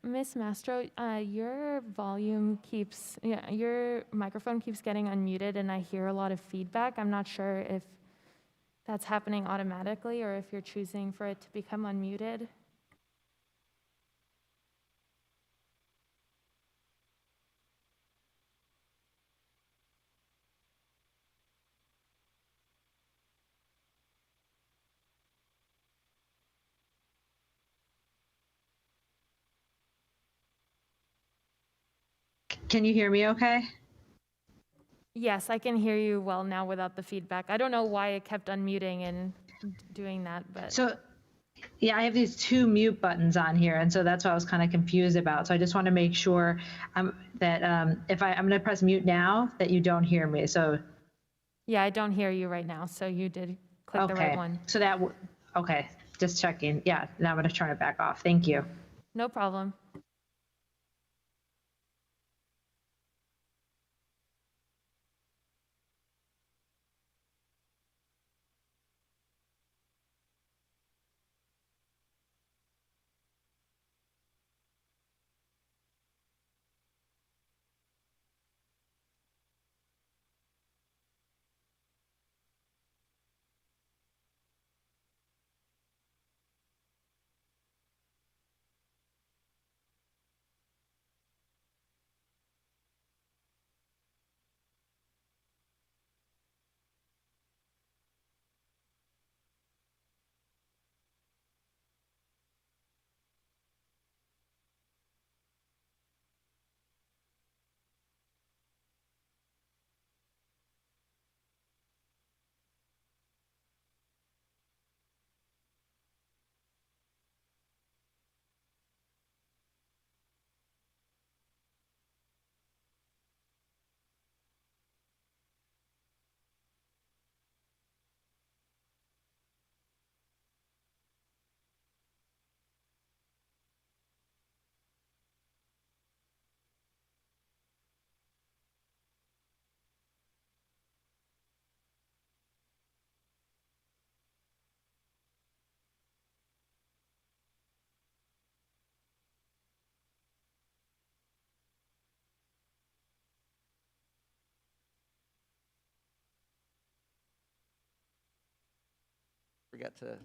Miss Mastro, your volume keeps, yeah, your microphone keeps getting unmuted and I hear a lot of feedback. I'm not sure if that's happening automatically or if you're choosing for it to become unmuted. Can you hear me okay? Yes, I can hear you well now without the feedback. I don't know why it kept unmuting and doing that, but So, yeah, I have these two mute buttons on here, and so that's what I was kind of confused about. So I just want to make sure that if I'm going to press mute now, that you don't hear me. So, yeah, I don't hear you right now, so you did click the right okay. one. So okay, just checking. Yeah, now I'm going to turn it back off. Thank you. No problem. Forget to.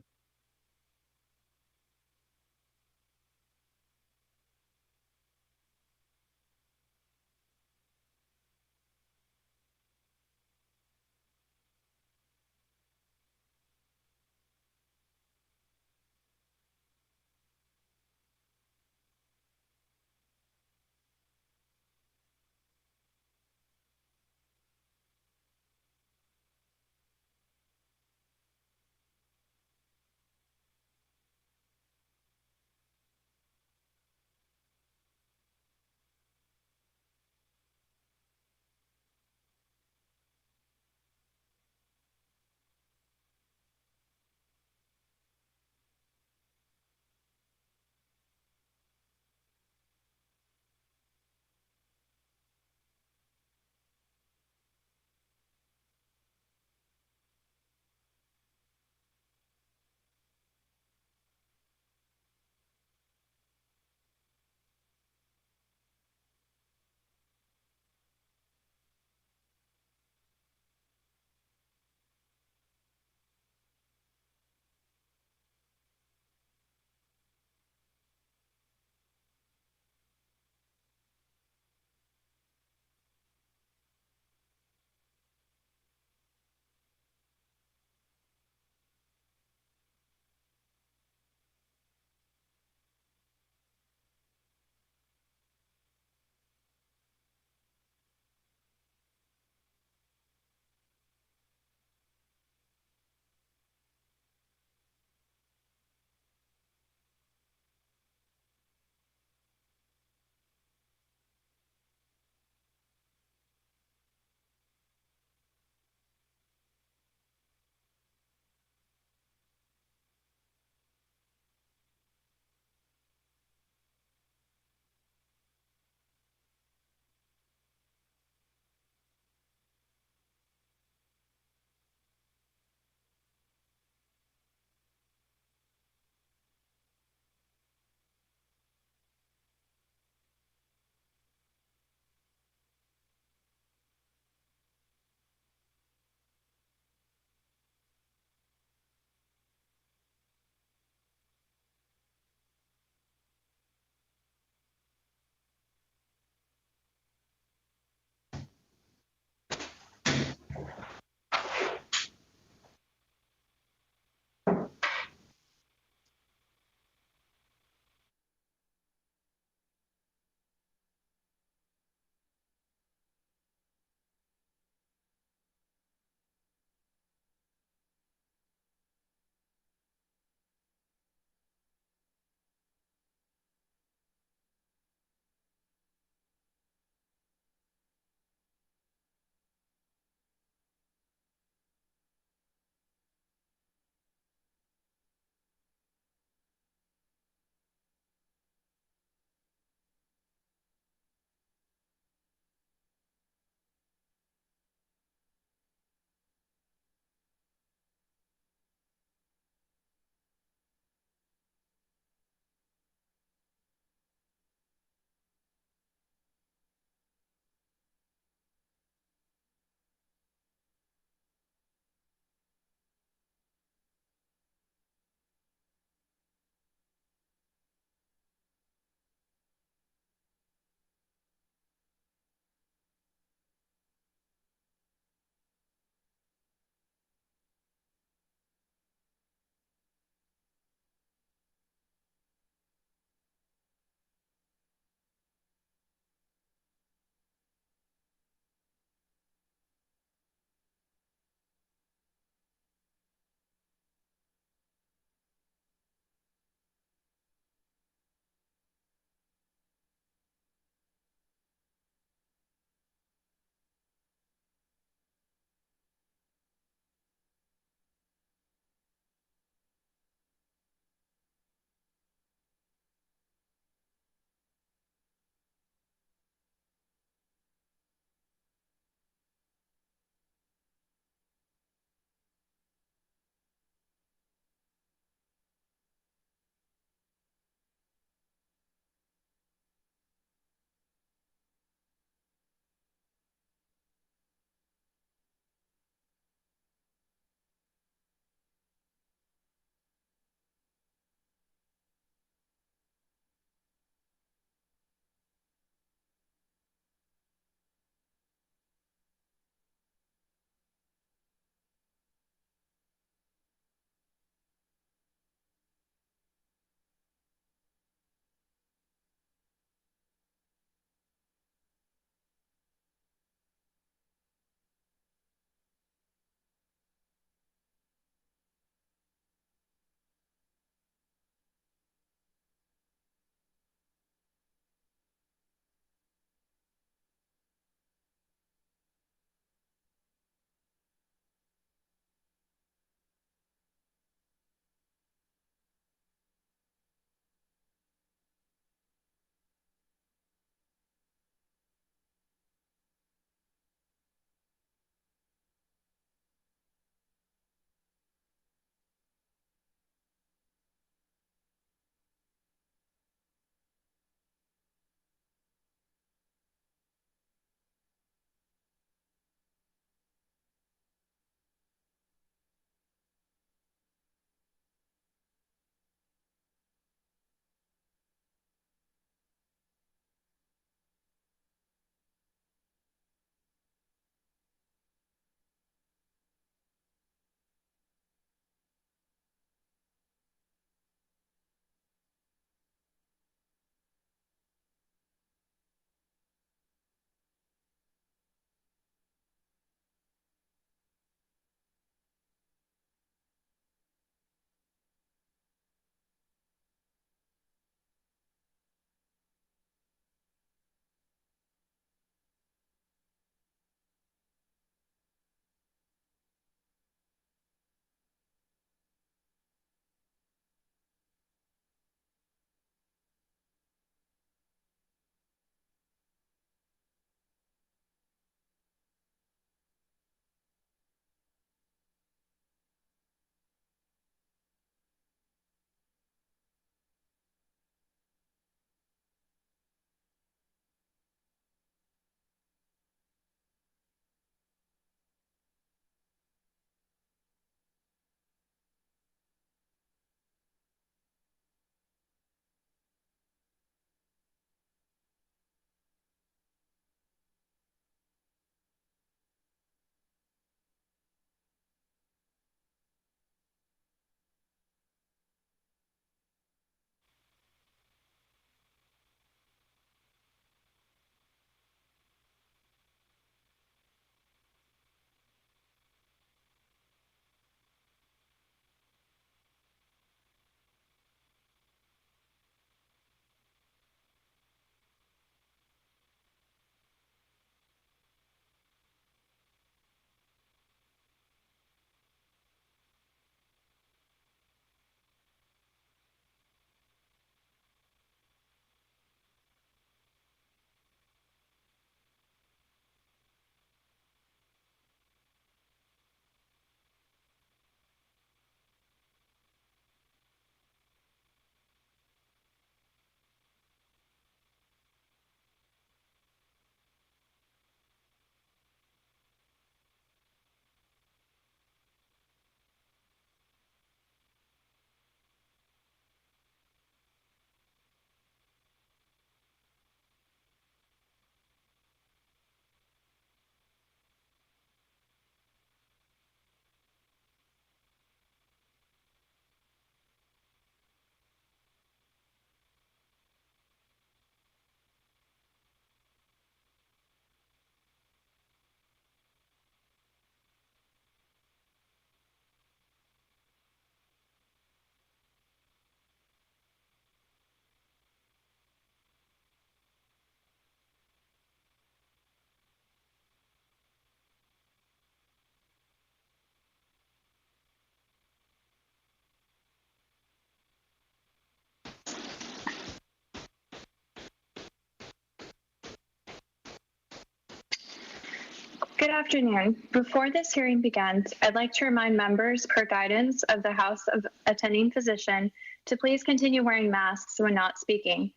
Good afternoon. Before this hearing begins, I'd like to remind members, per guidance of the House of Attending Physician, to please continue wearing masks when not speaking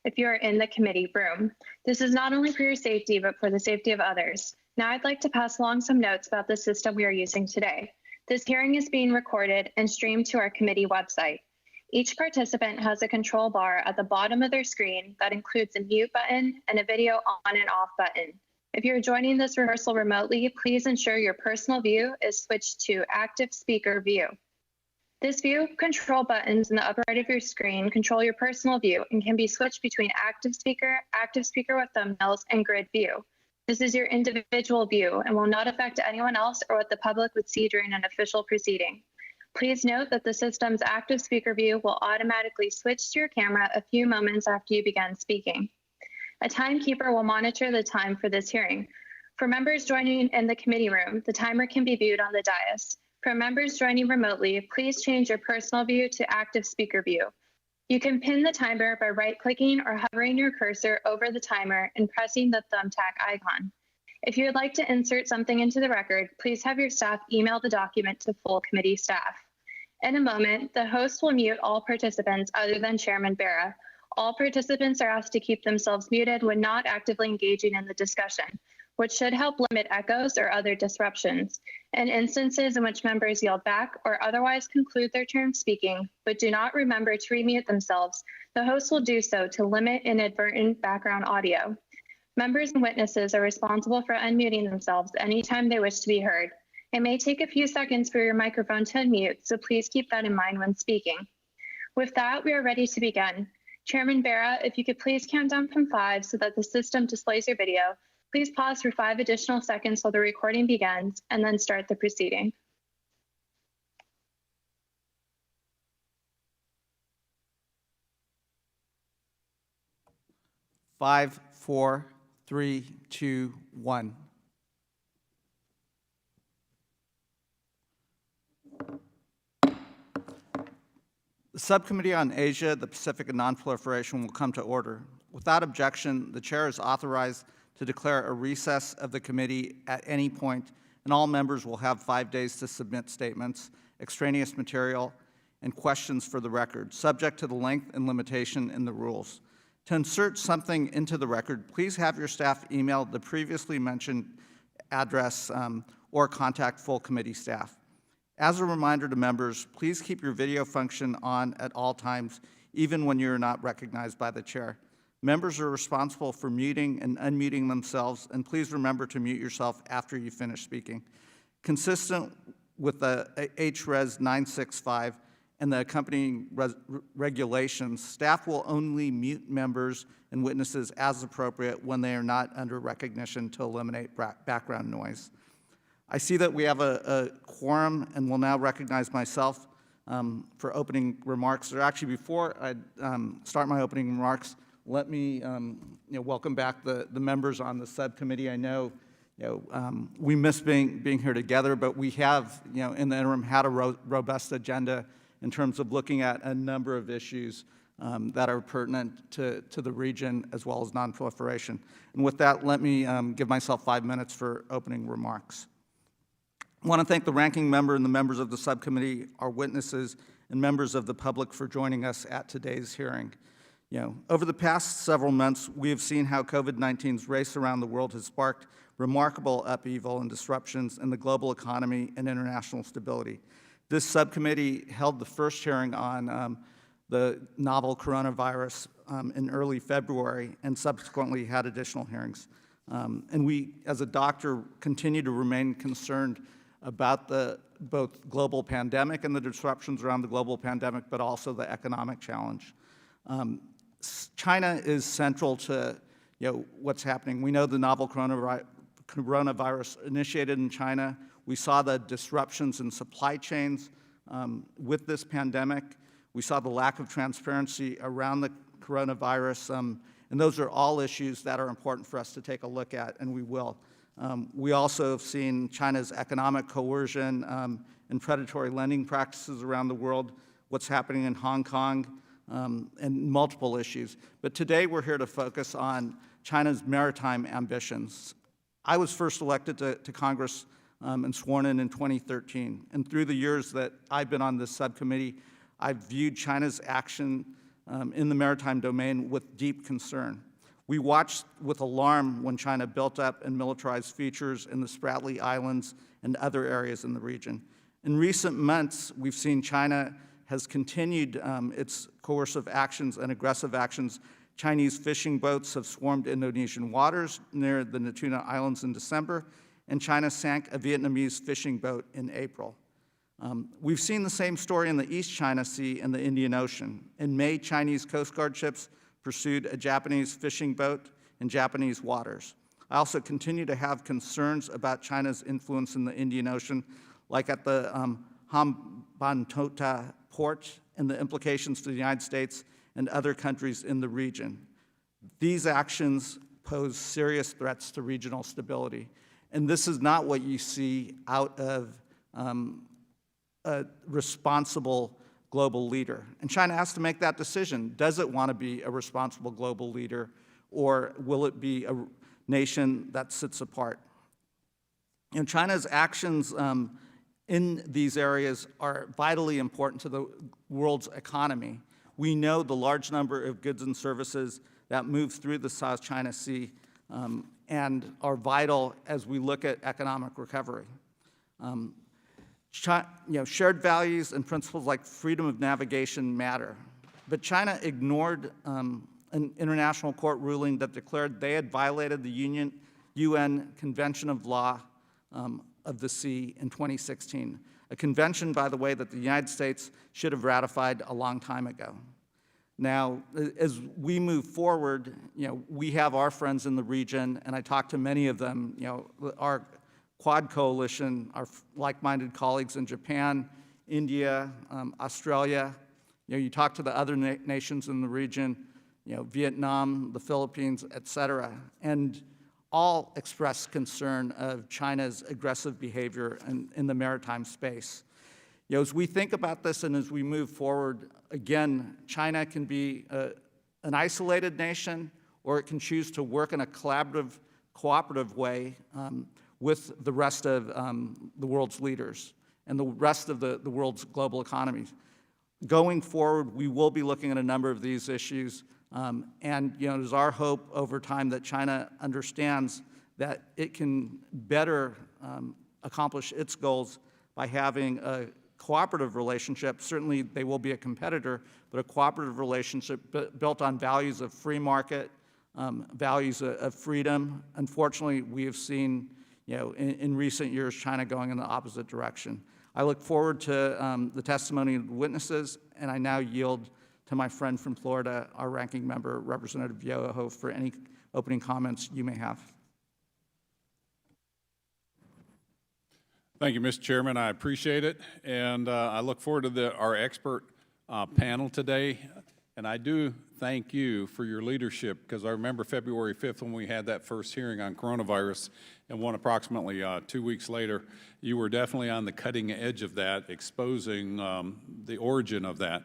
if you are in the committee room. This is not only for your safety, but for the safety of others. Now I'd like to pass along some notes about the system we are using today. This hearing is being recorded and streamed to our committee website. Each participant has a control bar at the bottom of their screen that includes a mute button and a video on and off button. If you're joining this rehearsal remotely, please ensure your personal view is switched to active speaker view. This view control buttons in the upper right of your screen control your personal view and can be switched between active speaker with thumbnails, and grid view. This is your individual view and will not affect anyone else or what the public would see during an official proceeding. Please note that the system's active speaker view will automatically switch to your camera a few moments after you begin speaking. A timekeeper will monitor the time for this hearing. For members joining in the committee room, the timer can be viewed on the dais. For members joining remotely, please change your personal view to active speaker view. You can pin the timer by right-clicking or hovering your cursor over the timer and pressing the thumbtack icon. If you would like to insert something into the record, please have your staff email the document to full committee staff. In a moment, the host will mute all participants other than Chairman Barra. All participants are asked to keep themselves muted when not actively engaging in the discussion, which should help limit echoes or other disruptions. In instances in which members yell back or otherwise conclude their turn speaking, but do not remember to remute themselves, the host will do so to limit inadvertent background audio. Members and witnesses are responsible for unmuting themselves anytime they wish to be heard. It may take a few seconds for your microphone to unmute, so please keep that in mind when speaking. With that, we are ready to begin. Chairman Barra, if you could please count down from 5 so that the system displays your video. Please pause for 5 additional seconds while the recording begins, and then start the proceeding. 5, 4, 3, 2, 1. The Subcommittee on Asia, the Pacific, and Non-Proliferation will come to order. Without objection, the Chair is authorized to declare a recess of the committee at any point, and all members will have 5 days to submit statements, extraneous material, and questions for the record, subject to the length and limitation in the rules. To insert something into the record, please have your staff email the previously mentioned address or contact full committee staff. As a reminder to members, please keep your video function on at all times, even when you're not recognized by the chair. Members are responsible for muting and unmuting themselves, and please remember to mute yourself after you finish speaking. Consistent with the HRES 965 and the accompanying regulations, staff will only mute members and witnesses as appropriate when they are not under recognition to eliminate background noise. I see that we have a quorum and will now recognize myself for opening remarks. Or actually, before I start my opening remarks, let me welcome back the members on the subcommittee. I know we miss being here together, but we have in the interim had a robust agenda in terms of looking at a number of issues that are pertinent to the region as well as non-proliferation. And with that, let me give myself 5 minutes for opening remarks. I want to thank the ranking member and the members of the subcommittee, our witnesses, and members of the public for joining us at today's hearing. Over the past several months, we have seen how COVID-19's race around the world has sparked remarkable upheaval and disruptions in the global economy and international stability. This subcommittee held the first hearing on the novel coronavirus in early February and subsequently had additional hearings. And we, as a doctor, continue to remain concerned about the both global pandemic and the disruptions around the global pandemic, but also the economic challenge. China is central to what's happening. We know the novel coronavirus initiated in China. We saw the disruptions in supply chains with this pandemic. We saw the lack of transparency around the coronavirus, and those are all issues that are important for us to take a look at, and we will. We also have seen China's economic coercion and predatory lending practices around the world, what's happening in Hong Kong, and multiple issues. But today we're here to focus on China's maritime ambitions. I was first elected to Congress and sworn in 2013. And through the years that I've been on this subcommittee, I've viewed China's action in the maritime domain with deep concern. We watched with alarm when China built up and militarized features in the Spratly Islands and other areas in the region. In recent months, we've seen China has continued its coercive actions and aggressive actions. Chinese fishing boats have swarmed Indonesian waters near the Natuna Islands in December, and China sank a Vietnamese fishing boat in April. We've seen the same story in the East China Sea and the Indian Ocean. In May, Chinese Coast Guard ships pursued a Japanese fishing boat in Japanese waters. I also continue to have concerns about China's influence in the Indian Ocean, like at the Hambantota port, and the implications for the United States and other countries in the region. These actions pose serious threats to regional stability. And this is not what you see out of a responsible global leader. And China has to make that decision. Does it want to be a responsible global leader, or will it be a nation that sits apart? You know, China's actions in these areas are vitally important to the world's economy. We know the large number of goods and services that move through the South China Sea and are vital as we look at economic recovery. Shared values and principles like freedom of navigation matter. But China ignored an international court ruling that declared they had violated the UN Convention of Law of the Sea in 2016, a convention, by the way, that the United States should have ratified a long time ago. Now, as we move forward, we have our friends in the region, and I talked to many of them, our Quad Coalition, our like-minded colleagues in Japan, India, Australia. You talk to the other nations in the region, Vietnam, the Philippines, et cetera, and all express concern of China's aggressive behavior in the maritime space. As we think about this and as we move forward, again, China can be an isolated nation, or it can choose to work in a collaborative, cooperative way with the rest of the world's leaders and the rest of the world's global economies. Going forward, we will be looking at a number of these issues, and it is our hope over time that China understands that it can better accomplish its goals by having a cooperative relationship. Certainly, they will be a competitor, but a cooperative relationship built on values of free market, values of freedom. Unfortunately, we have seen, in recent years, China going in the opposite direction. I look forward to the testimony of the witnesses, and I now yield to my friend from Florida, our ranking member, Representative Yoho, for any opening comments you may have. Thank you, Mr. Chairman. I appreciate it, and I look forward to our expert panel today. And I do thank you for your leadership, because I remember February 5th when we had that first hearing on coronavirus, and one approximately 2 weeks later, you were definitely on the cutting edge of that, exposing the origin of that.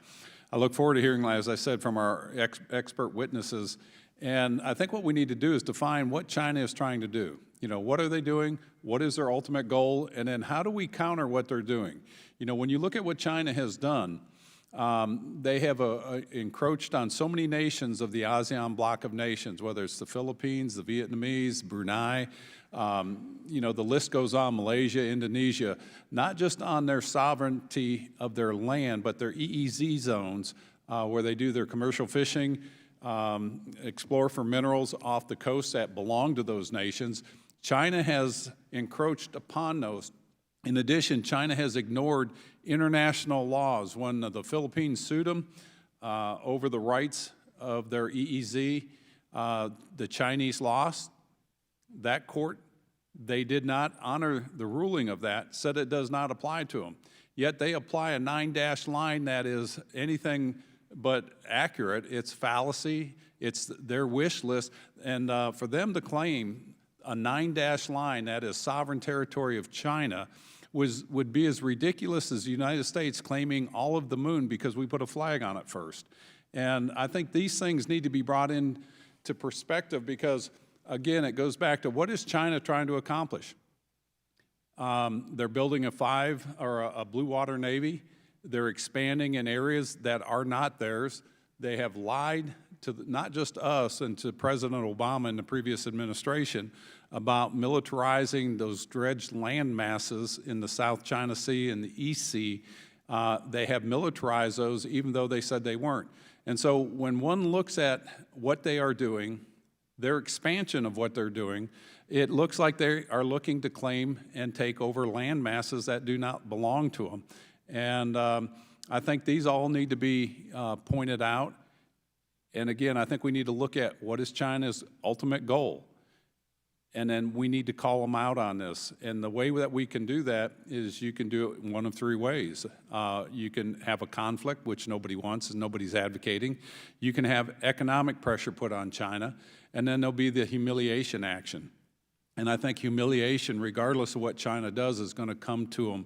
I look forward to hearing, as I said, from our expert witnesses. And I think what we need to do is define what China is trying to do. What are they doing? What is their ultimate goal? And then how do we counter what they're doing? When you look at what China has done, they have encroached on so many nations of the ASEAN bloc of nations, whether it's the Philippines, the Vietnamese, Brunei, the list goes on, Malaysia, Indonesia, not just on their sovereignty of their land, but their EEZ zones where they do their commercial fishing, explore for minerals off the coast that belong to those nations. China has encroached upon those. In addition, China has ignored international laws. When the Philippines sued them over the rights of their EEZ, the Chinese lost. That court, they did not honor the ruling of that, said it does not apply to them. Yet they apply a 9-dash line that is anything but accurate. It's fallacy. It's their wish list. And for them to claim a 9-dash line that is sovereign territory of China would be as ridiculous as the United States claiming all of the moon because we put a flag on it first. And I think these things need to be brought into perspective, because again, it goes back to what is China trying to accomplish? They're building a blue water navy. They're expanding in areas that are not theirs. They have lied to not just us and to President Obama and the previous administration about militarizing those dredged land masses in the South China Sea and the East Sea. They have militarized those even though they said they weren't. And so when one looks at what they are doing, their expansion of what they're doing, it looks like they are looking to claim and take over land masses that do not belong to them. And I think these all need to be pointed out. And again, I think we need to look at what is China's ultimate goal. And then we need to call them out on this. And the way that we can do that is you can do it in one of three ways. You can have a conflict, which nobody wants and nobody's advocating. You can have economic pressure put on China. And then there'll be the humiliation action. And I think humiliation, regardless of what China does, is going to come to them.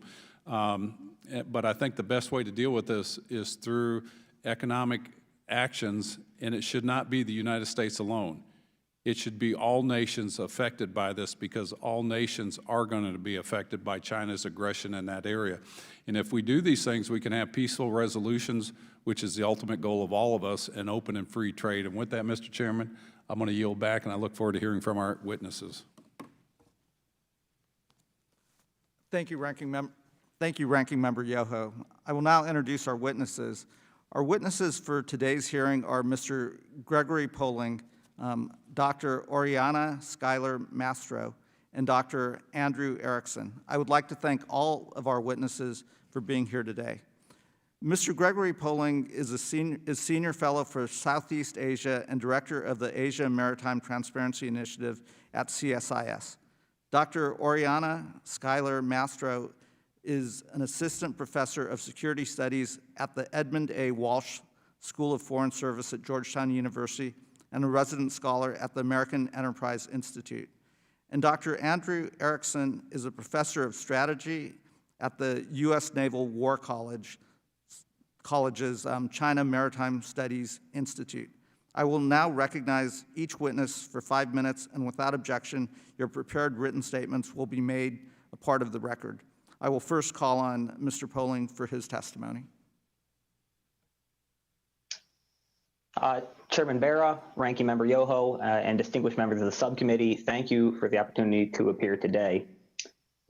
But I think the best way to deal with this is through economic actions, and it should not be the United States alone. It should be all nations affected by this, because all nations are going to be affected by China's aggression in that area. And if we do these things, we can have peaceful resolutions, which is the ultimate goal of all of us, and open and free trade. And with that, Mr. Chairman, I'm going to yield back, and I look forward to hearing from our witnesses. Thank you, Ranking Member Yoho. I will now introduce our witnesses. Our witnesses for today's hearing are Mr. Gregory Poling, Dr. Oriana Schuyler Mastro, and Dr. Andrew Erickson. I would like to thank all of our witnesses for being here today. Mr. Gregory Poling is Senior Fellow for Southeast Asia and Director of the Asia Maritime Transparency Initiative at CSIS. Dr. Oriana Schuyler Mastro is an Assistant Professor of Security Studies at the Edmund A. Walsh School of Foreign Service at Georgetown University and a resident scholar at the American Enterprise Institute. And Dr. Andrew Erickson is a Professor of Strategy at the U.S. Naval War College's China Maritime Studies Institute. I will now recognize each witness for 5 minutes, and without objection, your prepared written statements will be made a part of the record. I will first call on Mr. Poling for his testimony. Chairman Barra, Ranking Member Yoho, and distinguished members of the subcommittee, thank you for the opportunity to appear today.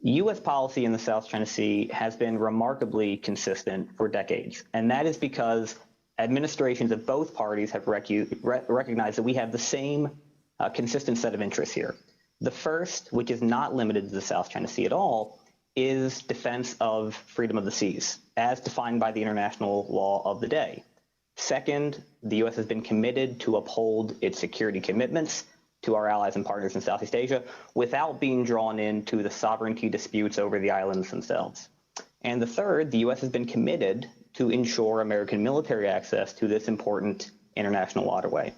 U.S. policy in the South China Sea has been remarkably consistent for decades, and that is because administrations of both parties have recognized that we have the same consistent set of interests here. The first, which is not limited to the South China Sea at all, is defense of freedom of the seas, as defined by the international law of the day. Second, the U.S. has been committed to uphold its security commitments to our allies and partners in Southeast Asia without being drawn into the sovereignty disputes over the islands themselves. And the third, the U.S. has been committed to ensure American military access to this important international waterway.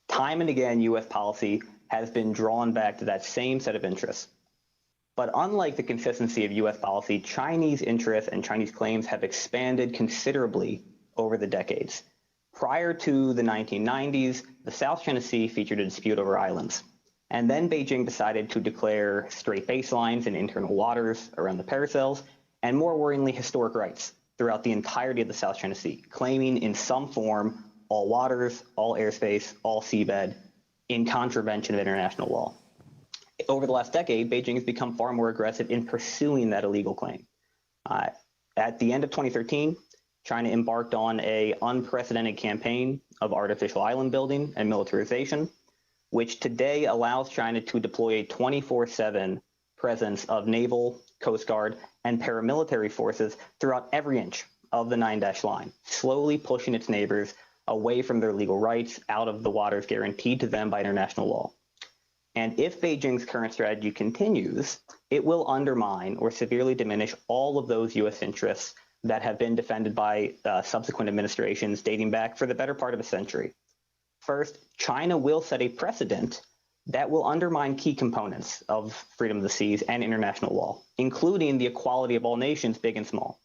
Time and again, U.S. policy has been drawn back to that same set of interests. But unlike the consistency of U.S. policy, Chinese interests and Chinese claims have expanded considerably over the decades. Prior to the 1990s, the South China Sea featured a dispute over islands. And then Beijing decided to declare strait baselines in internal waters around the paracels, and more worryingly, historic rights throughout the entirety of the South China Sea, claiming in some form all waters, all airspace, all seabed, in contravention of international law. Over the last decade, Beijing has become far more aggressive in pursuing that illegal claim. At the end of 2013, China embarked on an unprecedented campaign of artificial island building and militarization, which today allows China to deploy a 24/7 presence of naval, Coast Guard, and paramilitary forces throughout every inch of the 9-dash line, slowly pushing its neighbors away from their legal rights out of the waters guaranteed to them by international law. And if Beijing's current strategy continues, it will undermine or severely diminish all of those U.S. interests that have been defended by subsequent administrations dating back for the better part of a century. First, China will set a precedent that will undermine key components of freedom of the seas and international law, including the equality of all nations, big and small.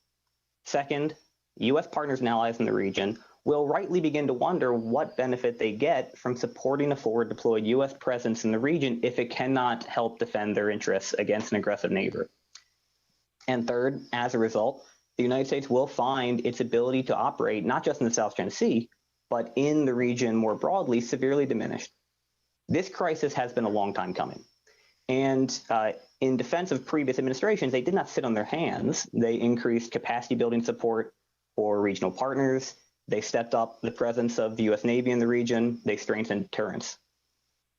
Second, U.S. partners and allies in the region will rightly begin to wonder what benefit they get from supporting a forward deployed U.S. presence in the region if it cannot help defend their interests against an aggressive neighbor. And third, as a result, the United States will find its ability to operate not just in the South China Sea, but in the region more broadly, severely diminished. This crisis has been a long time coming. And in defense of previous administrations, they did not sit on their hands. They increased capacity building support for regional partners. They stepped up the presence of the U.S. Navy in the region. They strengthened deterrence.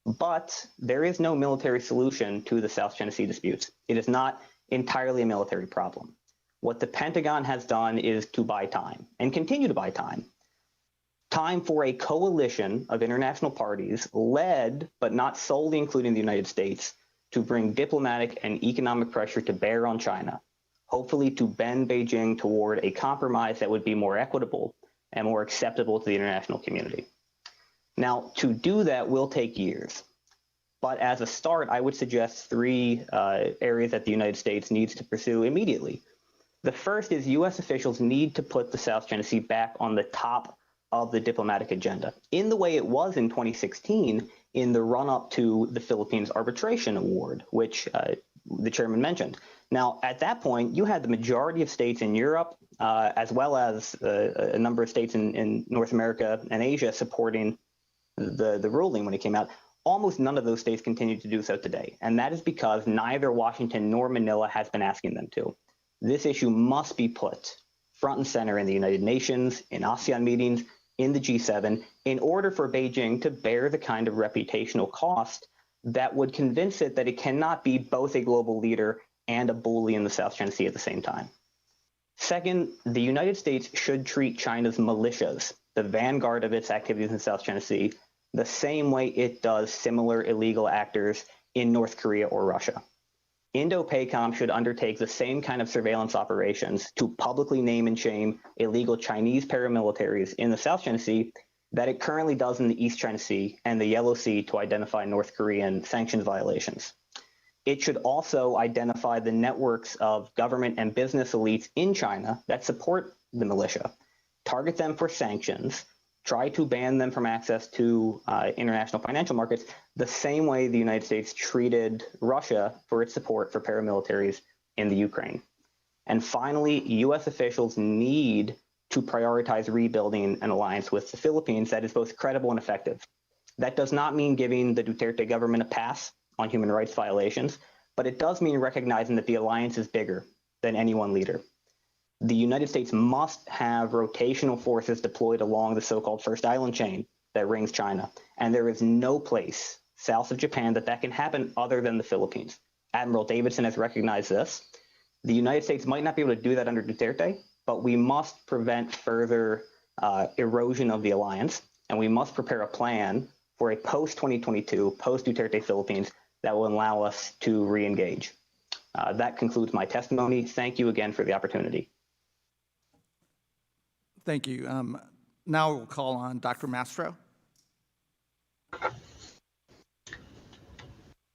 But there is no military solution to the South China Sea disputes. It is not entirely a military problem. What the Pentagon has done is to buy time and continue to buy time. Time for a coalition of international parties led, but not solely including the United States, to bring diplomatic and economic pressure to bear on China, hopefully to bend Beijing toward a compromise that would be more equitable and more acceptable to the international community. Now, to do that will take years. But as a start, I would suggest three areas that the United States needs to pursue immediately. The first is U.S. officials need to put the South China Sea back on the top of the diplomatic agenda, in the way it was in 2016 in the run-up to the Philippines Arbitration Award, which the chairman mentioned. Now, at that point, you had the majority of states in Europe, as well as a number of states in North America and Asia supporting the ruling when it came out. Almost none of those states continue to do so today, and that is because neither Washington nor Manila has been asking them to. This issue must be put front and center in the United Nations, in ASEAN meetings, in the G7, in order for Beijing to bear the kind of reputational cost that would convince it that it cannot be both a global leader and a bully in the South China Sea at the same time. Second, the United States should treat China's militias, the vanguard of its activities in the South China Sea, the same way it does similar illegal actors in North Korea or Russia. Indo-PACOM should undertake the same kind of surveillance operations to publicly name and shame illegal Chinese paramilitaries in the South China Sea that it currently does in the East China Sea and the Yellow Sea to identify North Korean sanctions violations. It should also identify the networks of government and business elites in China that support the militia, target them for sanctions, try to ban them from access to international financial markets, the same way the United States treated Russia for its support for paramilitaries in the Ukraine. And finally, U.S. officials need to prioritize rebuilding an alliance with the Philippines that is both credible and effective. That does not mean giving the Duterte government a pass on human rights violations, but it does mean recognizing that the alliance is bigger than any one leader. The United States must have rotational forces deployed along the so-called First Island chain that rings China, and there is no place south of Japan that can happen other than the Philippines. Admiral Davidson has recognized this. The United States might not be able to do that under Duterte, but we must prevent further erosion of the alliance, and we must prepare a plan for a post-2022, post-Duterte Philippines that will allow us to re-engage. That concludes my testimony. Thank you again for the opportunity. Thank you. Now we'll call on Dr. Mastro.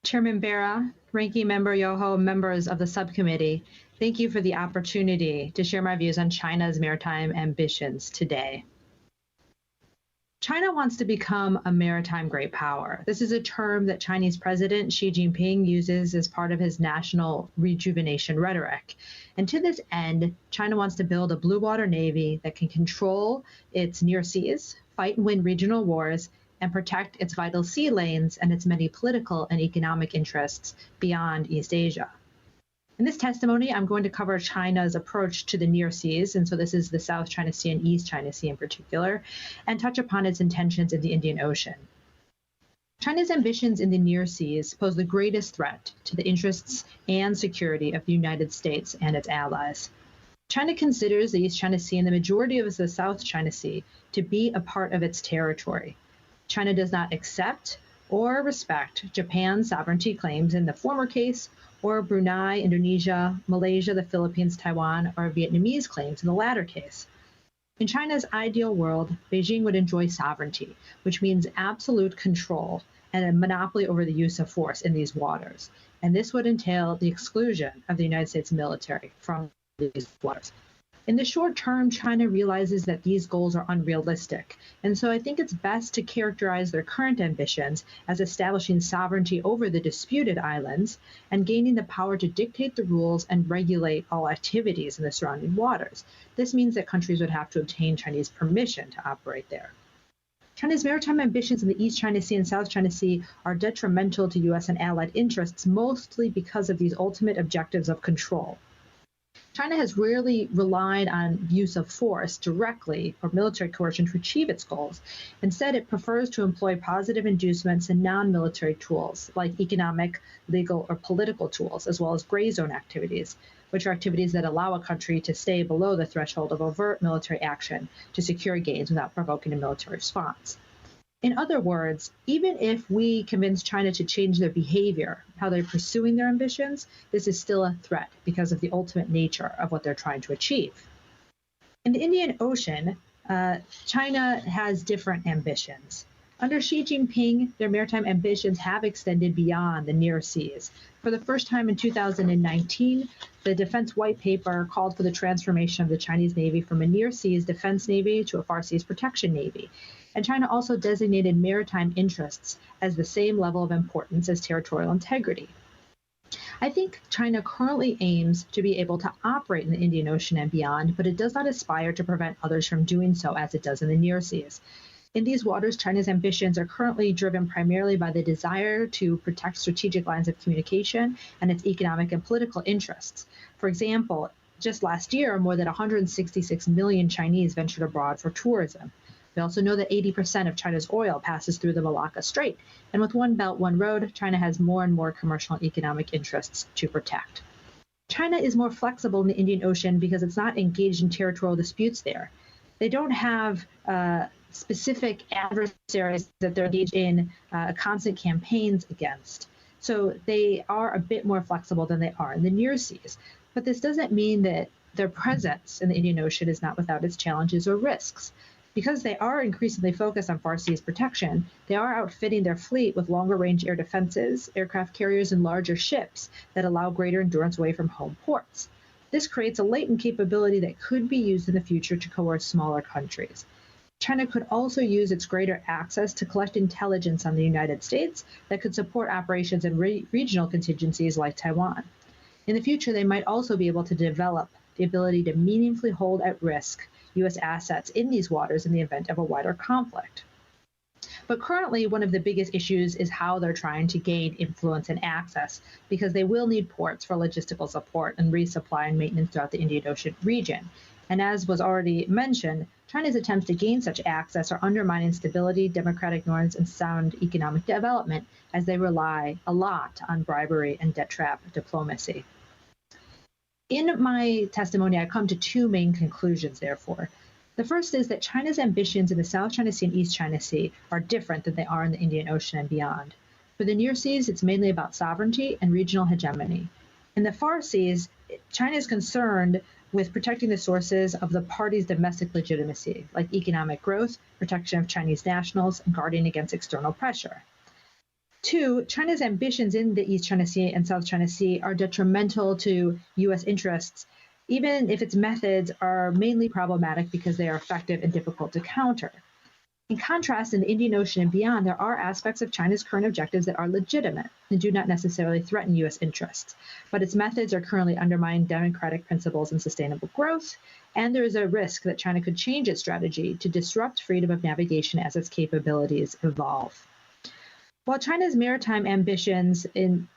Chairman Bera, Ranking Member Yoho, members of the subcommittee, thank you for the opportunity to share my views on China's maritime ambitions today. China wants to become a maritime great power. This is a term that Chinese President Xi Jinping uses as part of his national rejuvenation rhetoric. And to this end, China wants to build a blue water navy that can control its near seas, fight and win regional wars, and protect its vital sea lanes and its many political and economic interests beyond East Asia. In this testimony, I'm going to cover China's approach to the near seas, and so this is the South China Sea and East China Sea in particular, and touch upon its intentions in the Indian Ocean. China's ambitions in the near seas pose the greatest threat to the interests and security of the United States and its allies. China considers the East China Sea and the majority of the South China Sea to be a part of its territory. China does not accept or respect Japan's sovereignty claims in the former case, or Brunei, Indonesia, Malaysia, the Philippines, Taiwan, or Vietnamese claims in the latter case. In China's ideal world, Beijing would enjoy sovereignty, which means absolute control and a monopoly over the use of force in these waters. And this would entail the exclusion of the United States military from these waters. In the short term, China realizes that these goals are unrealistic, and so I think it's best to characterize their current ambitions as establishing sovereignty over the disputed islands and gaining the power to dictate the rules and regulate all activities in the surrounding waters. This means that countries would have to obtain Chinese permission to operate there. China's maritime ambitions in the East China Sea and South China Sea are detrimental to U.S. and allied interests, mostly because of these ultimate objectives of control. China has rarely relied on use of force directly or military coercion to achieve its goals. Instead, it prefers to employ positive inducements and non-military tools like economic, legal, or political tools, as well as gray zone activities, which are activities that allow a country to stay below the threshold of overt military action to secure gains without provoking a military response. In other words, even if we convince China to change their behavior, how they're pursuing their ambitions, this is still a threat because of the ultimate nature of what they're trying to achieve. In the Indian Ocean, China has different ambitions. Under Xi Jinping, their maritime ambitions have extended beyond the near seas. For the first time in 2019, the Defense White Paper called for the transformation of the Chinese Navy from a near seas defense navy to a far seas protection navy. And China also designated maritime interests as the same level of importance as territorial integrity. I think China currently aims to be able to operate in the Indian Ocean and beyond, but it does not aspire to prevent others from doing so as it does in the near seas. In these waters, China's ambitions are currently driven primarily by the desire to protect strategic lines of communication and its economic and political interests. For example, just last year, more than 166 million Chinese ventured abroad for tourism. We also know that 80% of China's oil passes through the Malacca Strait, and with One Belt, One Road, China has more and more commercial and economic interests to protect. China is more flexible in the Indian Ocean because it's not engaged in territorial disputes there. They don't have specific adversaries that they're engaged in constant campaigns against. So they are a bit more flexible than they are in the near seas. But this doesn't mean that their presence in the Indian Ocean is not without its challenges or risks. Because they are increasingly focused on far seas protection, they are outfitting their fleet with longer range air defenses, aircraft carriers, and larger ships that allow greater endurance away from home ports. This creates a latent capability that could be used in the future to coerce smaller countries. China could also use its greater access to collect intelligence on the United States that could support operations in regional contingencies like Taiwan. In the future, they might also be able to develop the ability to meaningfully hold at risk U.S. assets in these waters in the event of a wider conflict. But currently, one of the biggest issues is how they're trying to gain influence and access, because they will need ports for logistical support and resupply and maintenance throughout the Indian Ocean region. And as was already mentioned, China's attempts to gain such access are undermining stability, democratic norms, and sound economic development, as they rely a lot on bribery and debt trap diplomacy. In my testimony, I come to two main conclusions, therefore. The first is that China's ambitions in the South China Sea and East China Sea are different than they are in the Indian Ocean and beyond. For the near seas, it's mainly about sovereignty and regional hegemony. In the far seas, China is concerned with protecting the sources of the party's domestic legitimacy, like economic growth, protection of Chinese nationals, and guarding against external pressure. Two, China's ambitions in the East China Sea and South China Sea are detrimental to U.S. interests, even if its methods are mainly problematic because they are effective and difficult to counter. In contrast, in the Indian Ocean and beyond, there are aspects of China's current objectives that are legitimate and do not necessarily threaten U.S. interests, but its methods are currently undermining democratic principles and sustainable growth, and there is a risk that China could change its strategy to disrupt freedom of navigation as its capabilities evolve. While China's maritime ambitions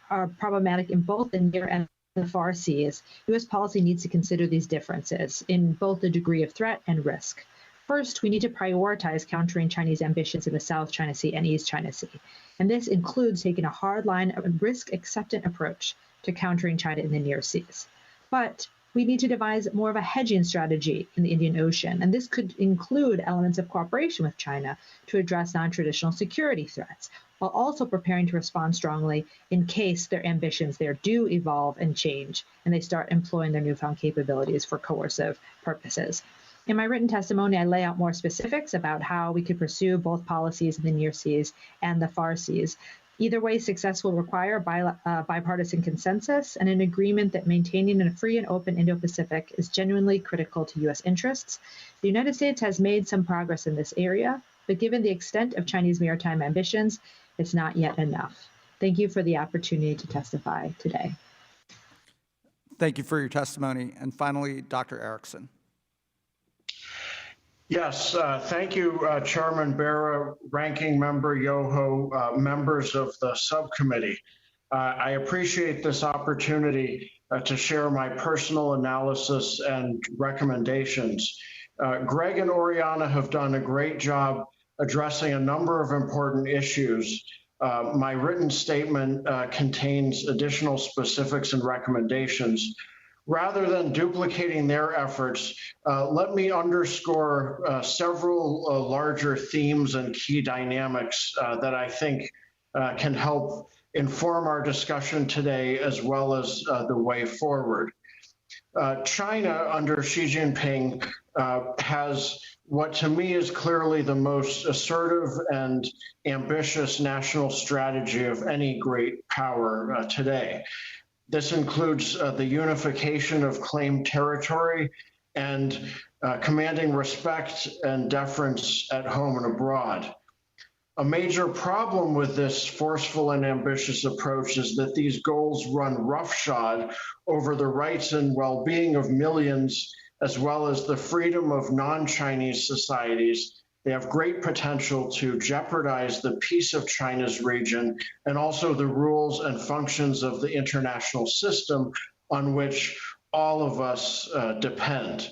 are problematic in both the near and the far seas, U.S. policy needs to consider these differences in both the degree of threat and risk. First, we need to prioritize countering Chinese ambitions in the South China Sea and East China Sea, and this includes taking a hardline and risk-acceptant approach to countering China in the near seas. But we need to devise more of a hedging strategy in the Indian Ocean, and this could include elements of cooperation with China to address non-traditional security threats, while also preparing to respond strongly in case their ambitions there do evolve and change, and they start employing their newfound capabilities for coercive purposes. In my written testimony, I lay out more specifics about how we could pursue both policies in the near seas and the far seas. Either way, success will require bipartisan consensus and an agreement that maintaining a free and open Indo-Pacific is genuinely critical to U.S. interests. The United States has made some progress in this area, but given the extent of Chinese maritime ambitions, it's not yet enough. Thank you for the opportunity to testify today. Thank you for your testimony. And finally, Dr. Erickson. Yes, thank you, Chairman Bera, Ranking Member Yoho, members of the subcommittee. I appreciate this opportunity to share my personal analysis and recommendations. Greg and Oriana have done a great job addressing a number of important issues. My written statement contains additional specifics and recommendations. Rather than duplicating their efforts, let me underscore several larger themes and key dynamics that I think can help inform our discussion today as well as the way forward. China under Xi Jinping has what to me is clearly the most assertive and ambitious national strategy of any great power today. This includes the unification of claimed territory and commanding respect and deference at home and abroad. A major problem with this forceful and ambitious approach is that these goals run roughshod over the rights and well-being of millions, as well as the freedom of non-Chinese societies. They have great potential to jeopardize the peace of China's region and also the rules and functions of the international system on which all of us depend.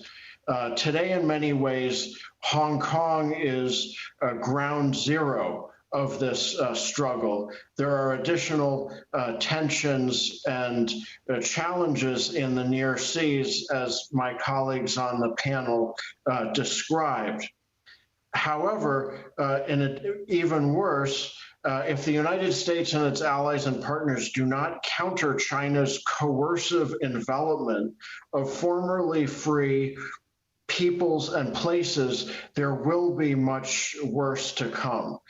Today, in many ways, Hong Kong is ground zero of this struggle. There are additional tensions and challenges in the near seas, as my colleagues on the panel described. However, even worse, if the United States and its allies and partners do not counter China's coercive envelopment of formerly free peoples and places, there will be much worse to come.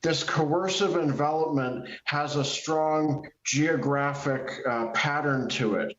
This coercive envelopment has a strong geographic pattern to it.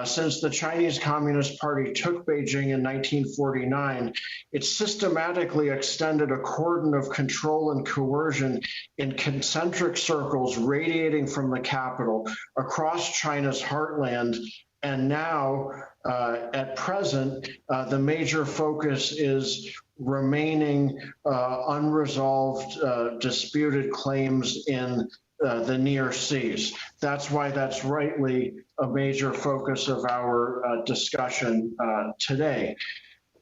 Since the Chinese Communist Party took Beijing in 1949, it systematically extended a cordon of control and coercion in concentric circles radiating from the capital across China's heartland. And now, at present, the major focus is remaining unresolved disputed claims in the near seas. That's why that's rightly a major focus of our discussion today.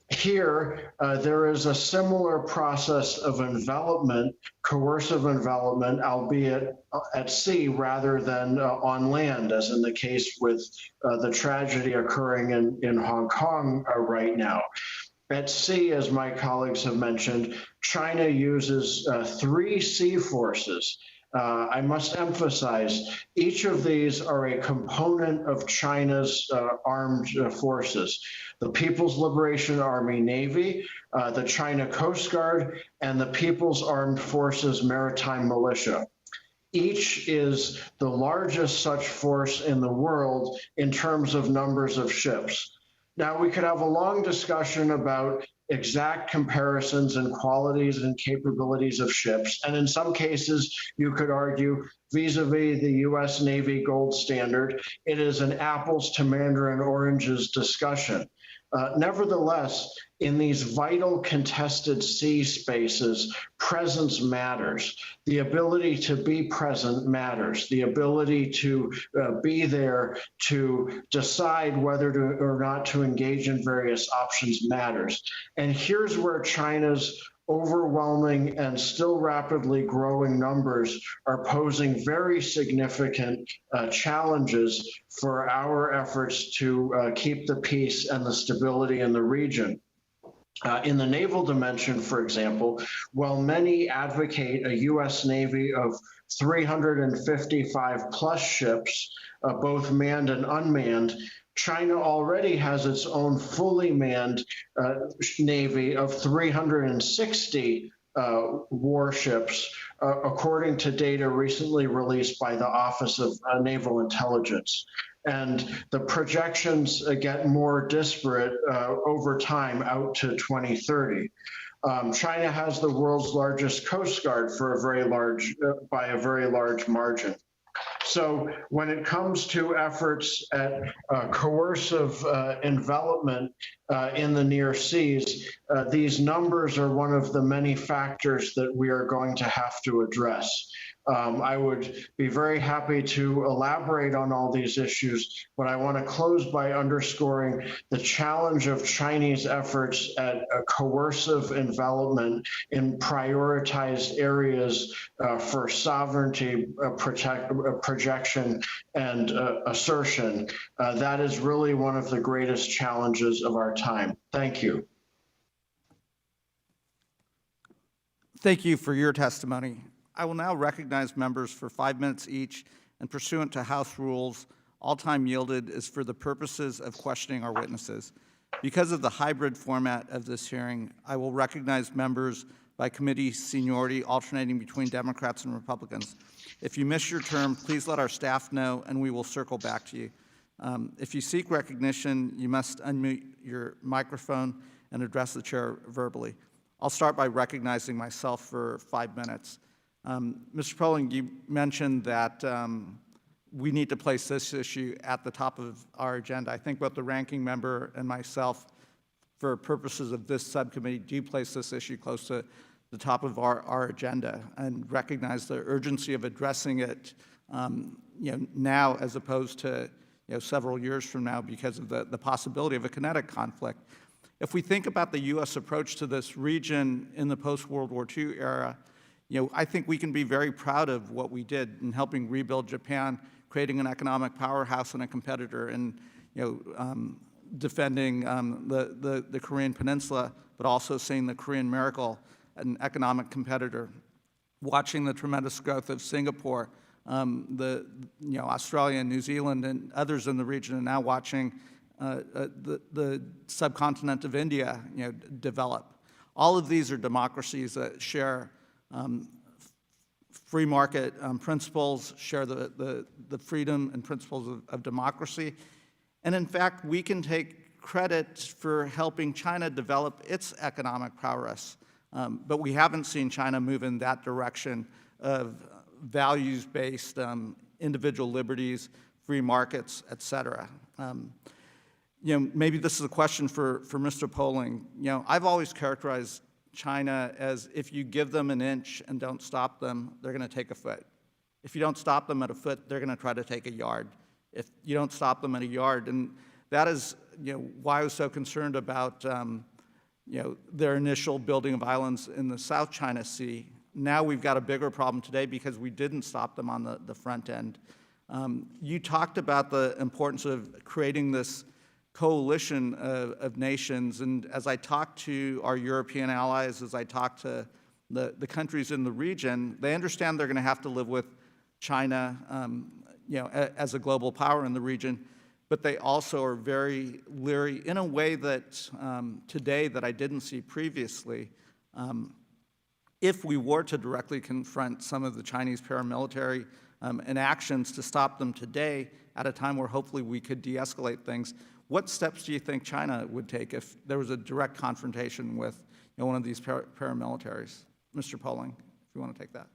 Here, there is a similar process of envelopment, coercive envelopment, albeit at sea rather than on land, as in the case with the tragedy occurring in Hong Kong right now. At sea, as my colleagues have mentioned, China uses 3 sea forces. I must emphasize, each of these are a component of China's armed forces. The People's Liberation Army Navy, the China Coast Guard, and the People's Armed Forces Maritime Militia. Each is the largest such force in the world in terms of numbers of ships. Now, we could have a long discussion about exact comparisons and qualities and capabilities of ships. And in some cases, you could argue vis-a-vis the U.S. Navy gold standard, it is an apples to mandarin oranges discussion. Nevertheless, in these vital contested sea spaces, presence matters. The ability to be present matters. The ability to be there to decide whether to or not to engage in various options matters. And here's where China's overwhelming and still rapidly growing numbers are posing very significant challenges for our efforts to keep the peace and the stability in the region. In the naval dimension, for example, while many advocate a U.S. Navy of 355 plus ships, both manned and unmanned, China already has its own fully manned Navy of 360 warships, according to data recently released by the Office of Naval Intelligence. And the projections get more disparate over time out to 2030. China has the world's largest coast guard for by a very large margin. So when it comes to efforts at coercive envelopment in the near seas, these numbers are one of the many factors that we are going to have to address. I would be very happy to elaborate on all these issues, but I want to close by underscoring the challenge of Chinese efforts at coercive envelopment in prioritized areas for sovereignty, projection, and assertion. That is really one of the greatest challenges of our time. Thank you. Thank you for your testimony. I will now recognize members for 5 minutes each, and pursuant to House rules, all time yielded is for the purposes of questioning our witnesses. Because of the hybrid format of this hearing, I will recognize members by committee seniority alternating between Democrats and Republicans. If you miss your term, please let our staff know and we will circle back to you. If you seek recognition, you must unmute your microphone and address the chair verbally. I'll start by recognizing myself for 5 minutes. Mr. Poling, you mentioned that we need to place this issue at the top of our agenda. I think both the ranking member and myself, for purposes of this subcommittee, do place this issue close to the top of our agenda and recognize the urgency of addressing it now as opposed to several years from now because of the possibility of a kinetic conflict. If we think about the U.S. approach to this region in the post-World War II era, I think we can be very proud of what we did in helping rebuild Japan, creating an economic powerhouse and a competitor, and defending the Korean Peninsula, but also seeing the Korean miracle, an economic competitor, watching the tremendous growth of Singapore, Australia and New Zealand and others in the region, and now watching the subcontinent of India develop. All of these are democracies that share free market principles, share the freedom and principles of democracy. And in fact, we can take credit for helping China develop its economic prowess. But we haven't seen China move in that direction of values-based individual liberties, free markets, et cetera. Maybe this is a question for Mr. Poling. I've always characterized China as if you give them an inch and don't stop them, they're going to take a foot. If you don't stop them at a foot, they're going to try to take a yard. If you don't stop them at a yard, and that is why I was so concerned about their initial building of islands in the South China Sea. Now we've got a bigger problem today because we didn't stop them on the front end. You talked about the importance of creating this coalition of nations, and as I talk to our European allies, as I talk to the countries in the region, they understand they're going to have to live with China, as a global power in the region, but they also are very leery in a way that today that I didn't see previously. If we were to directly confront some of the Chinese paramilitary and actions to stop them today at a time where hopefully we could de-escalate things, what steps do you think China would take if there was a direct confrontation with one of these paramilitaries? Mr. Poling, if you want to take that.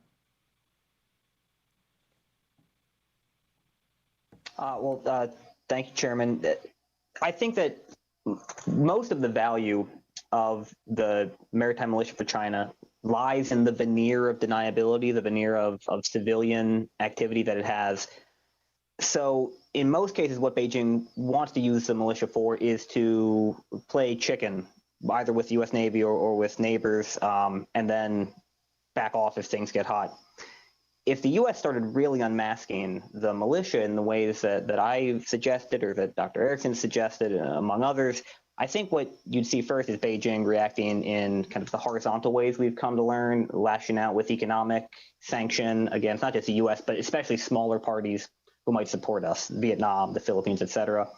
Thank you, Chairman. I think that most of the value of the maritime militia for China lies in the veneer of deniability, the veneer of civilian activity that it has. So in most cases, what Beijing wants to use the militia for is to play chicken, either with the U.S. Navy or with neighbors, and then back off if things get hot. If the U.S. started really unmasking the militia in the ways that I've suggested or that Dr. Erickson suggested, among others, I think what you'd see first is Beijing reacting in kind of the horizontal ways we've come to learn, lashing out with economic sanction against not just the U.S., but especially smaller parties who might support us, Vietnam, the Philippines, et cetera.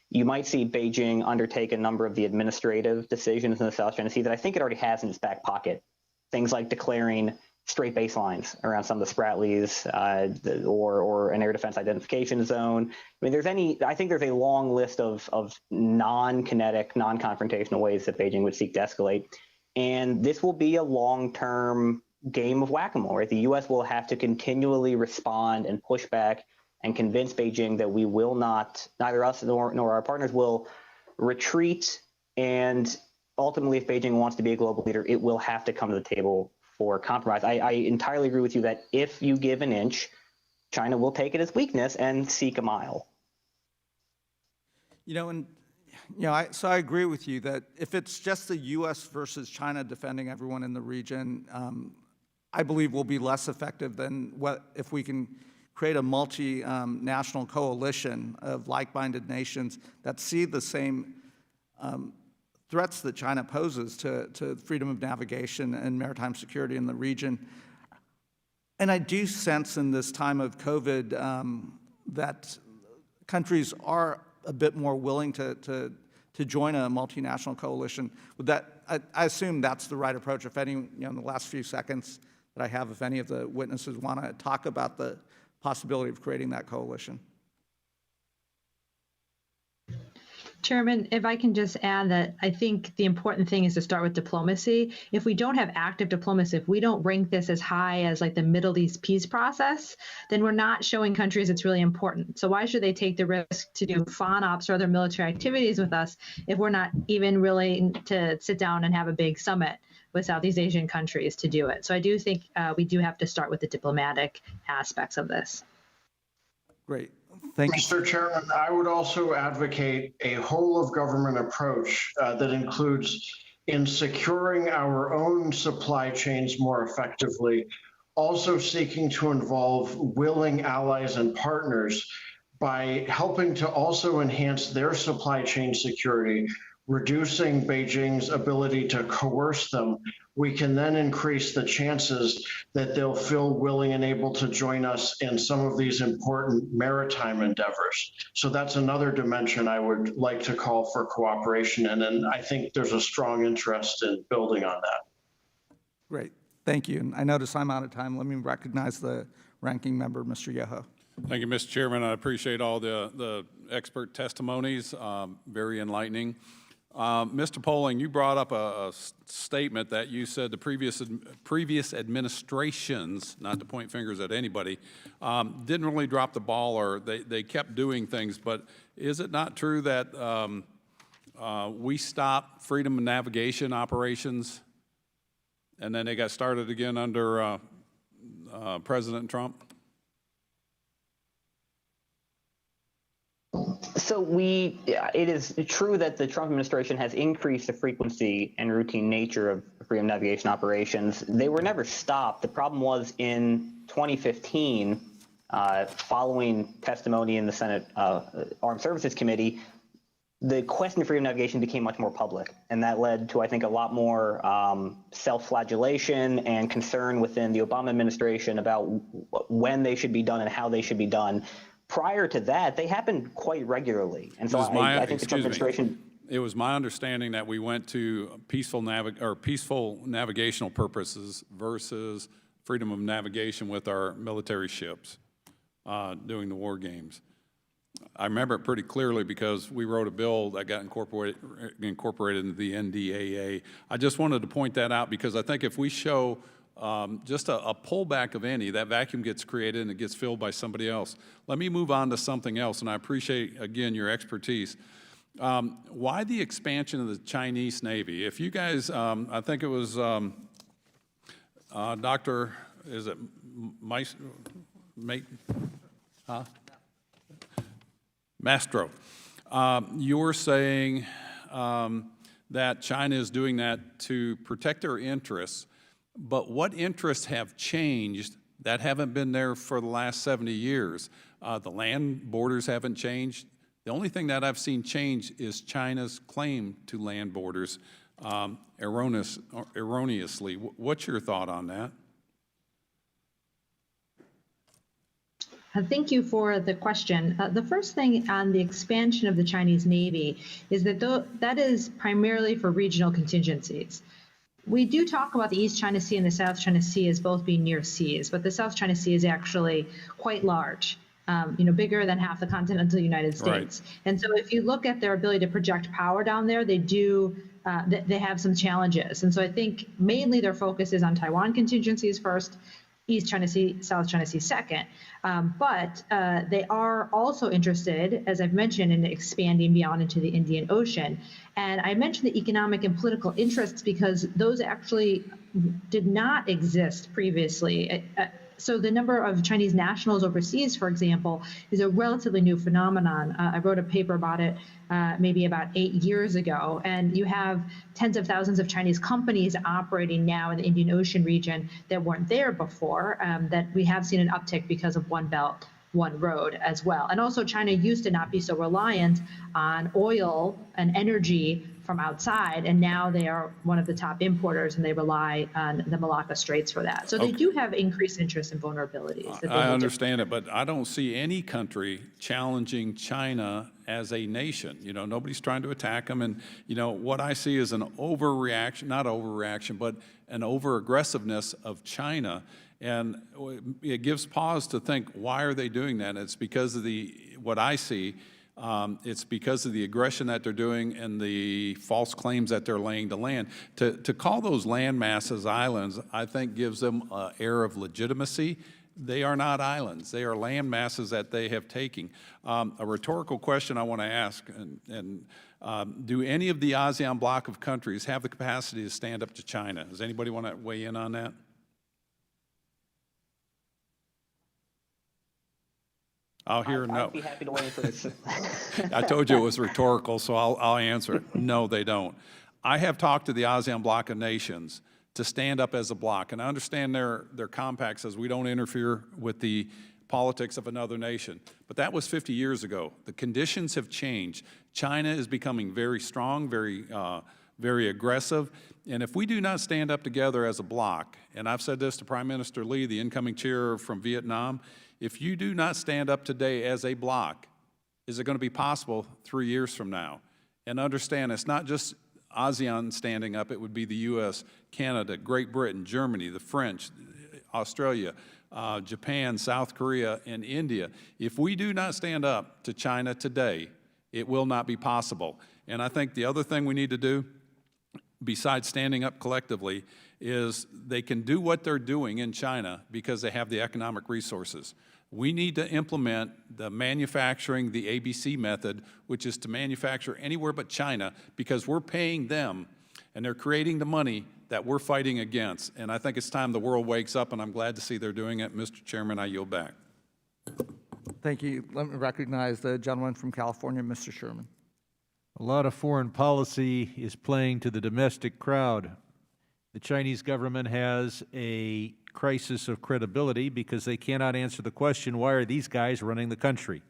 You might see Beijing undertake a number of the administrative decisions in the South China Sea that I think it already has in its back pocket. things like declaring straight baselines around some of the Spratlys, or an air defense identification zone. I mean, I think there's a long list of non-kinetic, non-confrontational ways that Beijing would seek to escalate. And this will be a long-term game of whack-a-mole, right? The U.S. will have to continually respond and push back and convince Beijing that we will not, neither us nor our partners will retreat. And ultimately, if Beijing wants to be a global leader, it will have to come to the table for compromise. I entirely agree with you that if you give an inch, China will take it as weakness and seek a mile. So I agree with you that if it's just the U.S. versus China defending everyone in the region, I believe will be less effective than if we can create a multinational coalition of like-minded nations that see the same threats that China poses to freedom of navigation and maritime security in the region. And I do sense in this time of COVID that countries are a bit more willing to join a multinational coalition. With that, I assume that's the right approach. If any, in the last few seconds that I have, if any of the witnesses want to talk about the possibility of creating that coalition. Chairman, if I can just add that I think the important thing is to start with diplomacy. If we don't have active diplomacy, if we don't rank this as high as like the Middle East peace process, then we're not showing countries it's really important. So why should they take the risk to do FONOPs or other military activities with us if we're not even willing to sit down and have a big summit with Southeast Asian countries to do it? So I do think we do have to start with the diplomatic aspects of this. Great. Thank you. Mr. Chairman, I would also advocate a whole of government approach that includes in securing our own supply chains more effectively, also seeking to involve willing allies and partners by helping to also enhance their supply chain security, reducing Beijing's ability to coerce them. We can then increase the chances that they'll feel willing and able to join us in some of these important maritime endeavors. So that's another dimension I would like to call for cooperation. And then I think there's a strong interest in building on that. Great. Thank you. And I notice I'm out of time. Let me recognize the ranking member, Mr. Yoho. Thank you, Mr. Chairman. I appreciate all the expert testimonies, very enlightening. Mr. Poling, you brought up a statement that you said the previous administrations, not to point fingers at anybody, didn't really drop the ball, or they kept doing things. But is it not true that we stopped freedom of navigation operations and then they got started again under President Trump? So it is true that the Trump administration has increased the frequency and routine nature of freedom of navigation operations. They were never stopped. The problem was in 2015, following testimony in the Senate Armed Services Committee, the question of freedom of navigation became much more public. And that led to, I think, a lot more self-flagellation and concern within the Obama administration about when they should be done and how they should be done. Prior to that, they happened quite regularly, and so I think the Trump administration. It was my understanding that we went to peaceful navigational purposes versus freedom of navigation with our military ships doing the war games. I remember it pretty clearly because we wrote a bill that got incorporated into the NDAA. I just wanted to point that out because I think if we show just a pullback of any, that vacuum gets created and it gets filled by somebody else. Let me move on to something else, and I appreciate, again, your expertise. Why the expansion of the Chinese Navy? If you guys, I think it was Dr., is it Mastro, you were saying that China is doing that to protect their interests. But what interests have changed that haven't been there for the last 70 years? The land borders haven't changed. The only thing that I've seen change is China's claim to land borders erroneously. What's your thought on that? Thank you for the question. The first thing on the expansion of the Chinese Navy is that that is primarily for regional contingencies. we do talk about the East China Sea and the South China Sea as both being near seas, but the South China Sea is actually quite large, bigger than half the continental United States. Right. And so if you look at their ability to project power down there, they have some challenges. And so I think mainly their focus is on Taiwan contingencies first, East China Sea, South China Sea second. But they are also interested, as I've mentioned, in expanding beyond into the Indian Ocean. And I mentioned the economic and political interests because those actually did not exist previously. So the number of Chinese nationals overseas, for example, is a relatively new phenomenon. I wrote a paper about it maybe about 8 years ago, and you have tens of thousands of Chinese companies operating now in the Indian Ocean region that weren't there before, that we have seen an uptick because of One Belt, One Road as well. And also China used to not be so reliant on oil and energy from outside, and now they are one of the top importers, and they rely on the Malacca Straits for that. So they do have increased interest in vulnerabilities. I understand it, but I don't see any country challenging China as a nation. Nobody's trying to attack them, and what I see is an overreaction, not overreaction, but an over-aggressiveness of China. And it gives pause to think, why are they doing that? It's because of what I see. It's because of the aggression that they're doing and the false claims that they're laying to land. To call those land masses islands, I think gives them an air of legitimacy. They are not islands. They are land masses that they have taken. A rhetorical question I want to ask, do any of the ASEAN bloc of countries have the capacity to stand up to China? Does anybody want to weigh in on that? I'll hear no. I'd be happy to weigh in for this. I told you it was rhetorical, so I'll answer it. No, they don't. I have talked to the ASEAN bloc of nations to stand up as a bloc, and I understand their compact says we don't interfere with the politics of another nation. But that was 50 years ago. The conditions have changed. China is becoming very strong, very aggressive. And if we do not stand up together as a bloc, and I've said this to Prime Minister Lee, the incoming chair from Vietnam, if you do not stand up today as a bloc, is it going to be possible 3 years from now? And understand, it's not just ASEAN standing up, it would be the U.S., Canada, Great Britain, Germany, the French, Australia, Japan, South Korea, and India. If we do not stand up to China today, it will not be possible. And I think the other thing we need to do, besides standing up collectively, is they can do what they're doing in China because they have the economic resources. We need to implement the manufacturing, the ABC method, which is to manufacture anywhere but China, because we're paying them and they're creating the money that we're fighting against. And I think it's time the world wakes up, and I'm glad to see they're doing it. Mr. Chairman, I yield back. Thank you. Let me recognize the gentleman from California, Mr. Sherman. A lot of foreign policy is playing to the domestic crowd. The Chinese government has a crisis of credibility because they cannot answer the question, why are these guys running the country?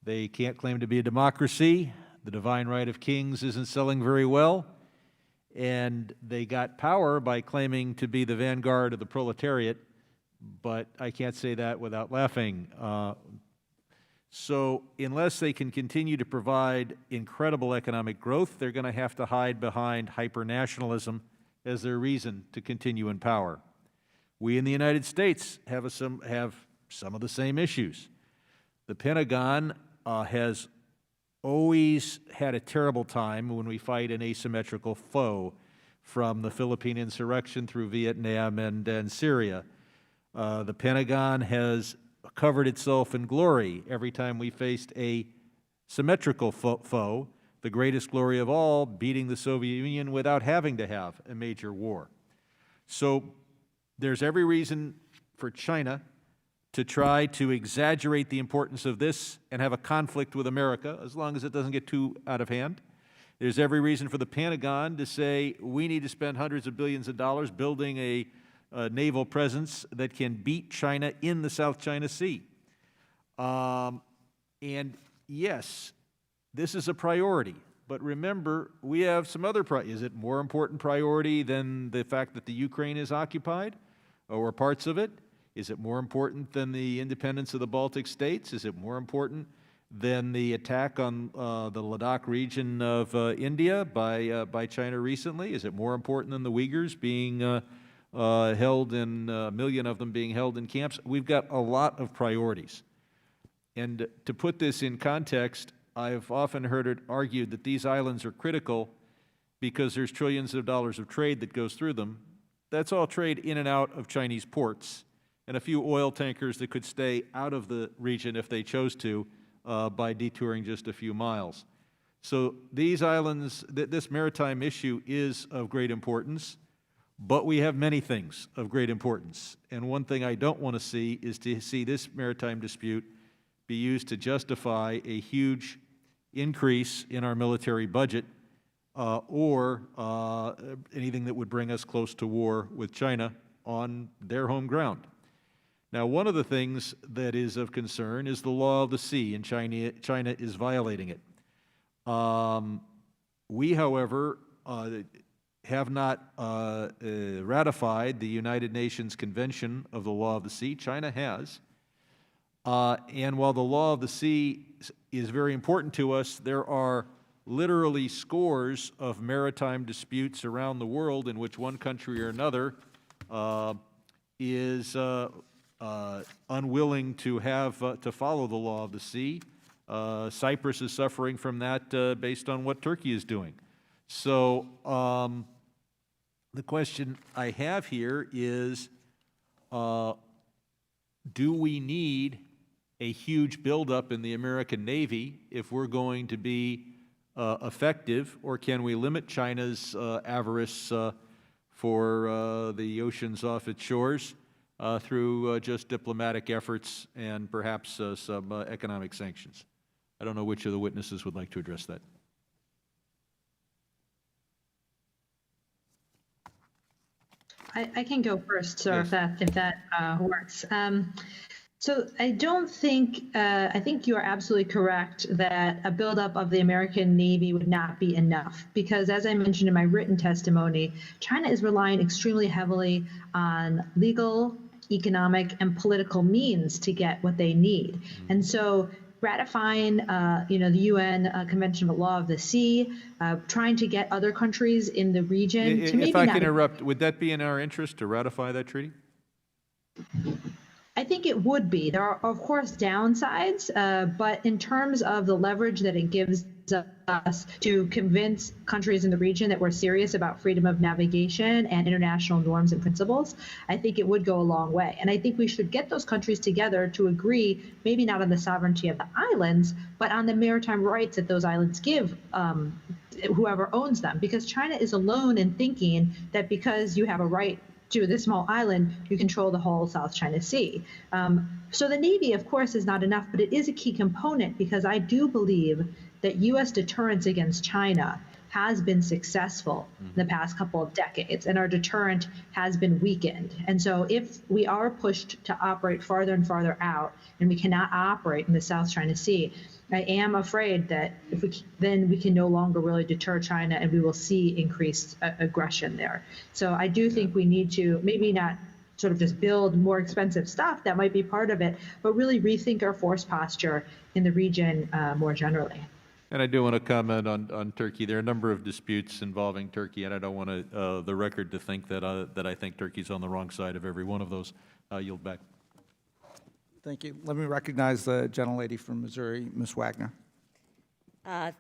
They can't claim to be a democracy. The divine right of kings isn't selling very well. And they got power by claiming to be the vanguard of the proletariat, but I can't say that without laughing. So unless they can continue to provide incredible economic growth, they're going to have to hide behind hyper-nationalism as their reason to continue in power. We in the United States have some of the same issues. The Pentagon has always had a terrible time when we fight an asymmetrical foe, from the Philippine insurrection through Vietnam and Syria. The Pentagon has covered itself in glory every time we faced a symmetrical foe, the greatest glory of all, beating the Soviet Union without having to have a major war. So there's every reason for China to try to exaggerate the importance of this and have a conflict with America, as long as it doesn't get too out of hand. There's every reason for the Pentagon to say we need to spend hundreds of billions of dollars building a naval presence that can beat China in the South China Sea. And yes, this is a priority. But remember, we have some other is it more important priority than the fact that the Ukraine is occupied, or parts of it? Is it more important than the independence of the Baltic states? Is it more important than the attack on the Ladakh region of India by China recently? Is it more important than the Uyghurs being held in, a million of them being held in camps? We've got a lot of priorities. And to put this in context, I've often heard it argued that these islands are critical because there's trillions of dollars of trade that goes through them. That's all trade in and out of Chinese ports, and a few oil tankers that could stay out of the region if they chose to by detouring just a few miles. So these islands, this maritime issue is of great importance, but we have many things of great importance. And one thing I don't want to see is to see this maritime dispute be used to justify a huge increase in our military budget or anything that would bring us close to war with China on their home ground. Now, one of the things that is of concern is the law of the sea, and China is violating it. We, however, have not ratified the United Nations Convention of the Law of the Sea. China has. And while the law of the sea is very important to us, there are literally scores of maritime disputes around the world in which one country or another is unwilling to have to follow the law of the sea. Cyprus is suffering from that based on what Turkey is doing. So the question I have here is, do we need a huge buildup in the American Navy if we're going to be effective, or can we limit China's avarice for the oceans off its shores through just diplomatic efforts and perhaps some economic sanctions? I don't know which of the witnesses would like to address that. I can go first, sir, Yes. if that works. So I don't think, I think you are absolutely correct that a buildup of the American Navy would not be enough, because as I mentioned in my written testimony, China is relying extremely heavily on legal, economic, and political means to get what they need. And so ratifying, the UN Convention of the Law of the Sea, trying to get other countries in the region to maybe If I not. can interrupt, would that be in our interest to ratify that treaty? I think it would be. There are, of course, downsides, but in terms of the leverage that it gives us to convince countries in the region that we're serious about freedom of navigation and international norms and principles, I think it would go a long way. And I think we should get those countries together to agree, maybe not on the sovereignty of the islands, but on the maritime rights that those islands give whoever owns them. Because China is alone in thinking that because you have a right to this small island, you control the whole South China Sea. So the Navy, of course, is not enough, but it is a key component, because I do believe that U.S. deterrence against China has been successful in the past couple of decades, and our deterrent has been weakened. And so if we are pushed to operate farther and farther out, and we cannot operate in the South China Sea, I am afraid that then we can no longer really deter China, and we will see increased aggression there. So I do think we need to maybe not sort of just build more expensive stuff, that might be part of it, but really rethink our force posture in the region more generally. And I do want to comment on Turkey. There are a number of disputes involving Turkey, and I don't want the record to think that I think Turkey's on the wrong side of every one of those. Yield back. Thank you. Let me recognize the gentlelady from Missouri, Ms. Wagner.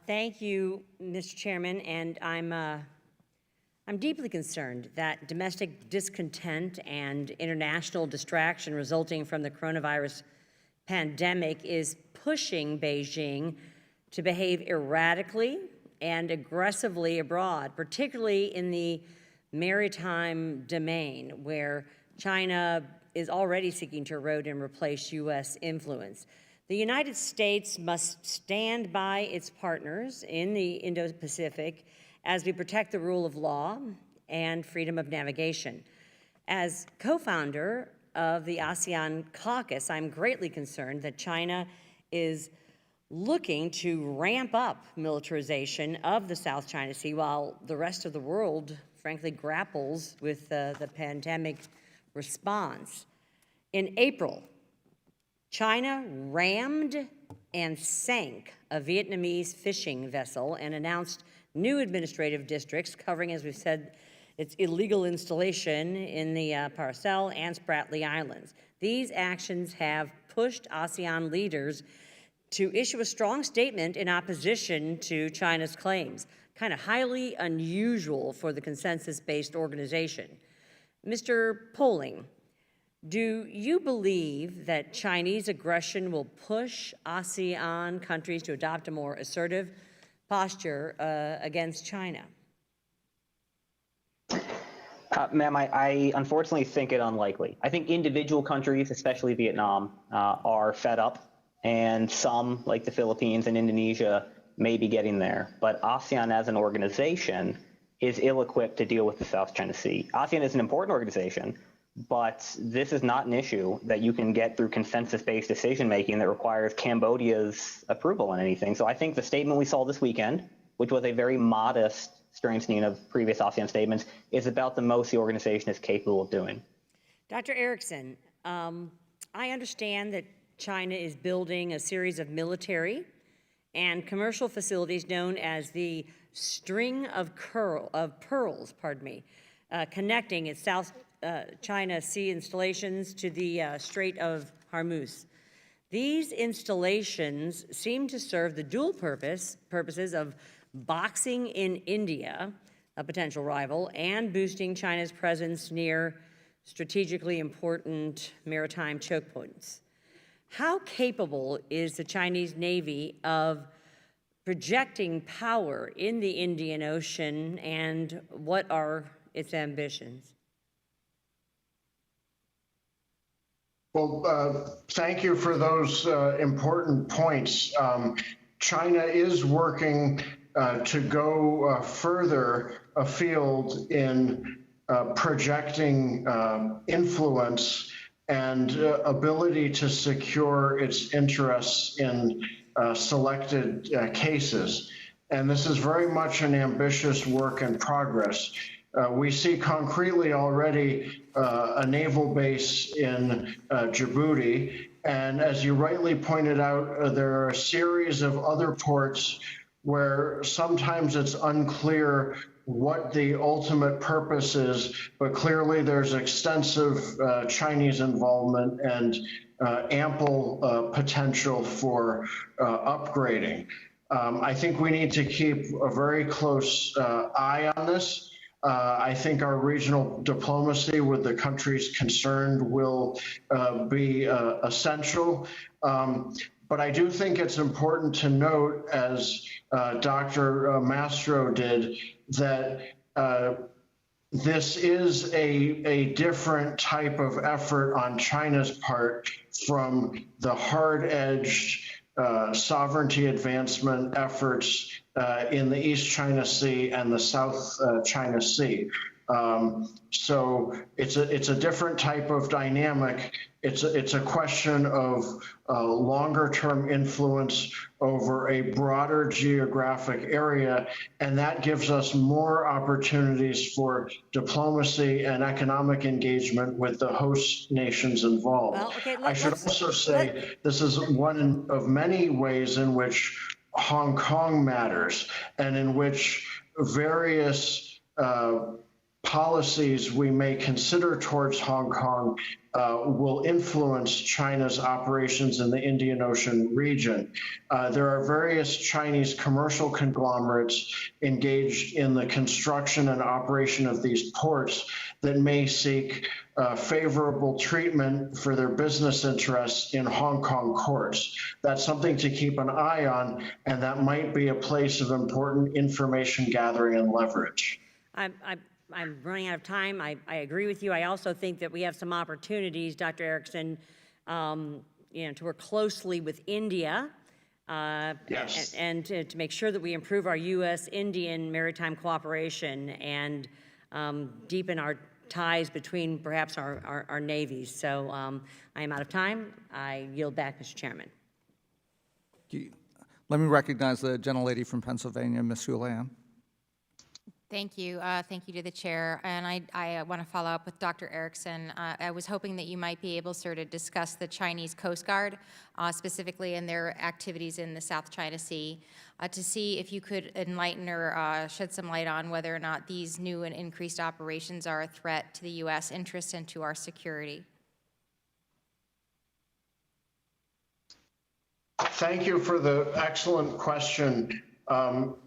Thank you, Mr. Chairman, and I'm deeply concerned that domestic discontent and international distraction resulting from the coronavirus pandemic is pushing Beijing to behave erratically and aggressively abroad, particularly in the maritime domain, where China is already seeking to erode and replace U.S. influence. The United States must stand by its partners in the Indo-Pacific as we protect the rule of law and freedom of navigation. As co-founder of the ASEAN caucus, I'm greatly concerned that China is looking to ramp up militarization of the South China Sea while the rest of the world, frankly, grapples with the pandemic response. In April, China rammed and sank a Vietnamese fishing vessel and announced new administrative districts covering, as we've said, its illegal installation in the Paracel and Spratly Islands. These actions have pushed ASEAN leaders to issue a strong statement in opposition to China's claims, kind of highly unusual for the consensus-based organization. Mr. Poling, do you believe that Chinese aggression will push ASEAN countries to adopt a more assertive posture against China? Ma'am, I unfortunately think it unlikely. I think individual countries, especially Vietnam, are fed up, and some, like the Philippines and Indonesia, may be getting there. But ASEAN as an organization is ill-equipped to deal with the South China Sea. ASEAN is an important organization, but this is not an issue that you can get through consensus-based decision-making that requires Cambodia's approval on anything. So I think the statement we saw this weekend, which was a very modest strengthening of previous ASEAN statements, is about the most the organization is capable of doing. Dr. Erickson, I understand that China is building a series of military and commercial facilities known as the String of Pearls, connecting its South China Sea installations to the Strait of Hormuz. These installations seem to serve the dual purposes of boxing in India, a potential rival, and boosting China's presence near strategically important maritime choke points. How capable is the Chinese Navy of projecting power in the Indian Ocean, and what are its ambitions? Well, thank you for those important points. China is working to go further afield in projecting influence and ability to secure its interests in selected cases. And this is very much an ambitious work in progress. We see concretely already a naval base in Djibouti. And as you rightly pointed out, there are a series of other ports where sometimes it's unclear what the ultimate purpose is, but clearly there's extensive Chinese involvement and ample potential for upgrading. I think we need to keep a very close eye on this. I think our regional diplomacy with the countries concerned will be essential. But I do think it's important to note, as Dr. Mastro did, that this is a different type of effort on China's part from the hard-edged sovereignty advancement efforts in the East China Sea and the South China Sea. So it's a different type of dynamic. It's a question of longer-term influence over a broader geographic area, and that gives us more opportunities for diplomacy and economic engagement with the host nations involved. Well, okay, I should also say this is one of many ways in which Hong Kong matters, and in which various policies we may consider towards Hong Kong will influence China's operations in the Indian Ocean region. There are various Chinese commercial conglomerates engaged in the construction and operation of these ports that may seek favorable treatment for their business interests in Hong Kong courts. That's something to keep an eye on, and that might be a place of important information gathering and leverage. I'm running out of time. I agree with you. I also think that we have some opportunities, Dr. Erickson, to work closely with India Yes. and to make sure that we improve our U.S.-Indian maritime cooperation and deepen our ties between perhaps our navies. So I am out of time. I yield back, Mr. Chairman. Let me recognize the gentlelady from Pennsylvania, Ms. Houlihan. Thank you. Thank you to the chair. And I want to follow up with Dr. Erickson. I was hoping that you might be able, sir, to discuss the Chinese Coast Guard, specifically in their activities in the South China Sea, to see if you could enlighten or shed some light on whether or not these new and increased operations are a threat to the U.S. interests and to our security. Thank you for the excellent question.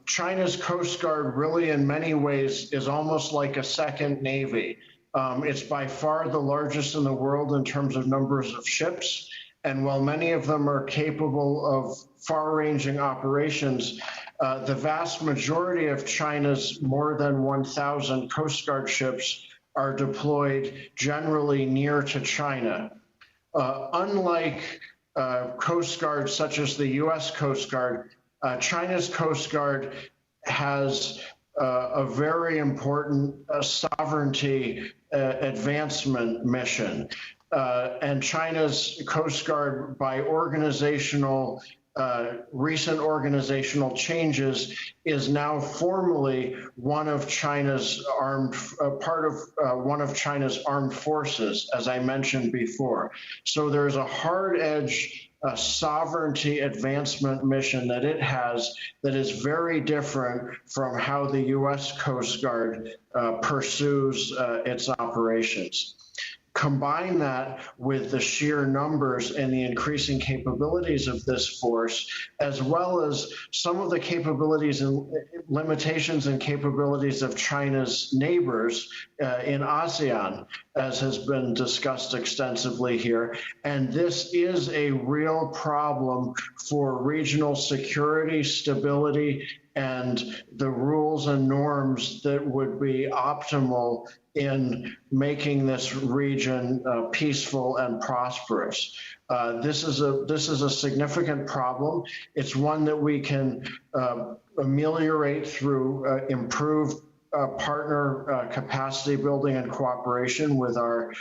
China's Coast Guard really in many ways is almost like a second Navy. It's by far the largest in the world in terms of numbers of ships. And while many of them are capable of far-ranging operations, the vast majority of China's more than 1,000 Coast Guard ships are deployed generally near to China. Unlike Coast Guard such as the U.S. Coast Guard, China's Coast Guard has a very important sovereignty advancement mission. And China's Coast Guard, by recent organizational changes, is now formally one of China's one of China's armed forces, as I mentioned before. So there's a hard-edge sovereignty advancement mission that it has that is very different from how the U.S. Coast Guard pursues its operations. Combine that with the sheer numbers and the increasing capabilities of this force, as well as some of the capabilities and limitations and capabilities of China's neighbors in ASEAN, as has been discussed extensively here. And this is a real problem for regional security, stability, and the rules and norms that would be optimal in making this region peaceful and prosperous. This is a significant problem. It's one that we can ameliorate through improved partner capacity building and cooperation with our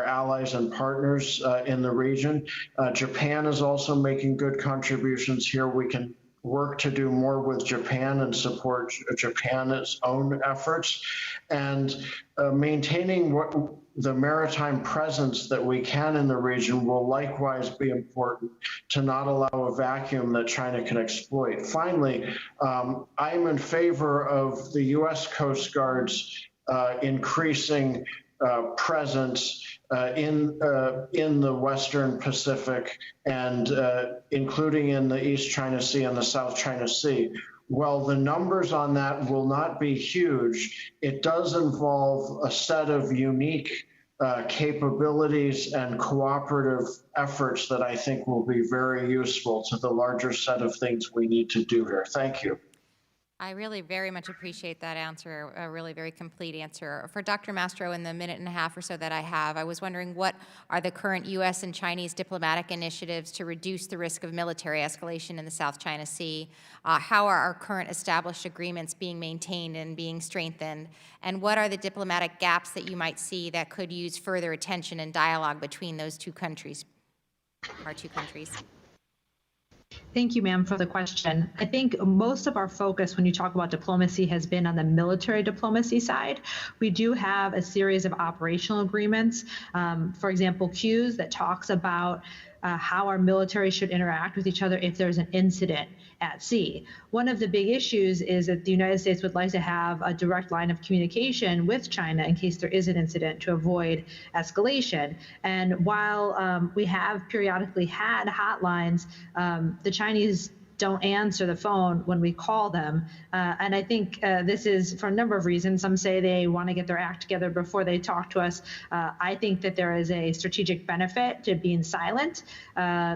allies and partners in the region. Japan is also making good contributions here. We can work to do more with Japan and support Japan's own efforts, and maintaining the maritime presence that we can in the region will likewise be important to not allow a vacuum that China can exploit. Finally, I am in favor of the U.S. Coast Guard's increasing presence in the Western Pacific and including in the East China Sea and the South China Sea. While the numbers on that will not be huge, it does involve a set of unique capabilities and cooperative efforts that I think will be very useful to the larger set of things we need to do here. Thank you. I really very much appreciate that answer, a really very complete answer. For Dr. Mastro, in the minute and a half or so that I have, I was wondering what are the current U.S. and Chinese diplomatic initiatives to reduce the risk of military escalation in the South China Sea? How are our current established agreements being maintained and being strengthened? And what are the diplomatic gaps that you might see that could use further attention and dialogue between those two countries, our two countries? Thank you, ma'am, for the question. I think most of our focus when you talk about diplomacy has been on the military diplomacy side. We do have a series of operational agreements, for example, CUES that talks about how our military should interact with each other if there's an incident at sea. One of the big issues is that the United States would like to have a direct line of communication with China in case there is an incident to avoid escalation. And while we have periodically had hotlines, the Chinese don't answer the phone when we call them. And I think this is for a number of reasons. Some say they want to get their act together before they talk to us. I think that there is a strategic benefit to being silent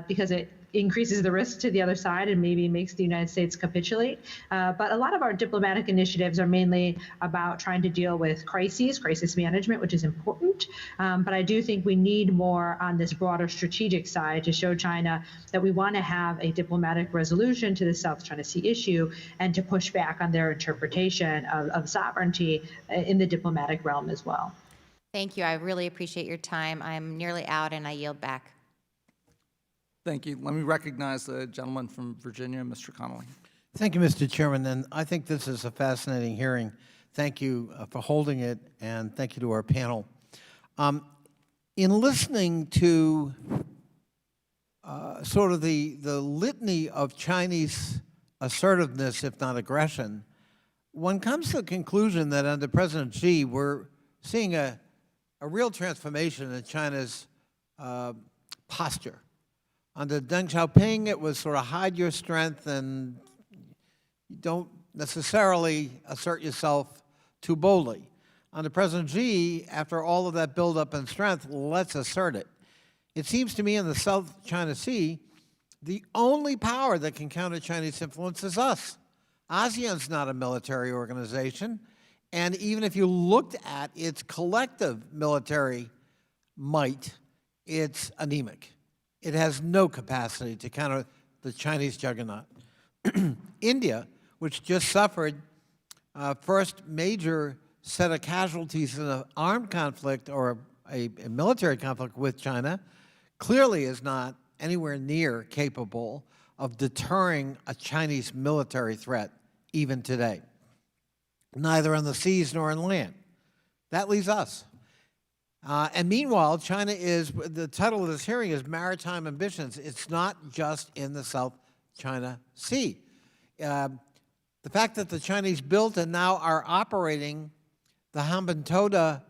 because it increases the risk to the other side and maybe makes the United States capitulate. But a lot of our diplomatic initiatives are mainly about trying to deal with crisis management, which is important. But I do think we need more on this broader strategic side to show China that we want to have a diplomatic resolution to the South China Sea issue and to push back on their interpretation of sovereignty in the diplomatic realm as well. Thank you. I really appreciate your time. I'm nearly out and I yield back. Thank you. Let me recognize the gentleman from Virginia, Mr. Connolly. Thank you, Mr. Chairman. And I think this is a fascinating hearing. Thank you for holding it, and thank you to our panel. In listening to sort of the litany of Chinese assertiveness, if not aggression, one comes to the conclusion that under President Xi, we're seeing a real transformation in China's posture. Under Deng Xiaoping, it was sort of hide your strength and you don't necessarily assert yourself too boldly. Under President Xi, after all of that buildup in strength, let's assert it. It seems to me in the South China Sea, the only power that can counter Chinese influence is us. ASEAN's not a military organization, and even if you looked at its collective military might, it's anemic. It has no capacity to counter the Chinese juggernaut. India, which just suffered first major set of casualties in an armed conflict or a military conflict with China, clearly is not anywhere near capable of deterring a Chinese military threat, even today, neither on the seas nor on land. That leaves us. And meanwhile, China is, the title of this hearing is Maritime Ambitions. It's not just in the South China Sea. The fact that the Chinese built and now are operating the Hambantota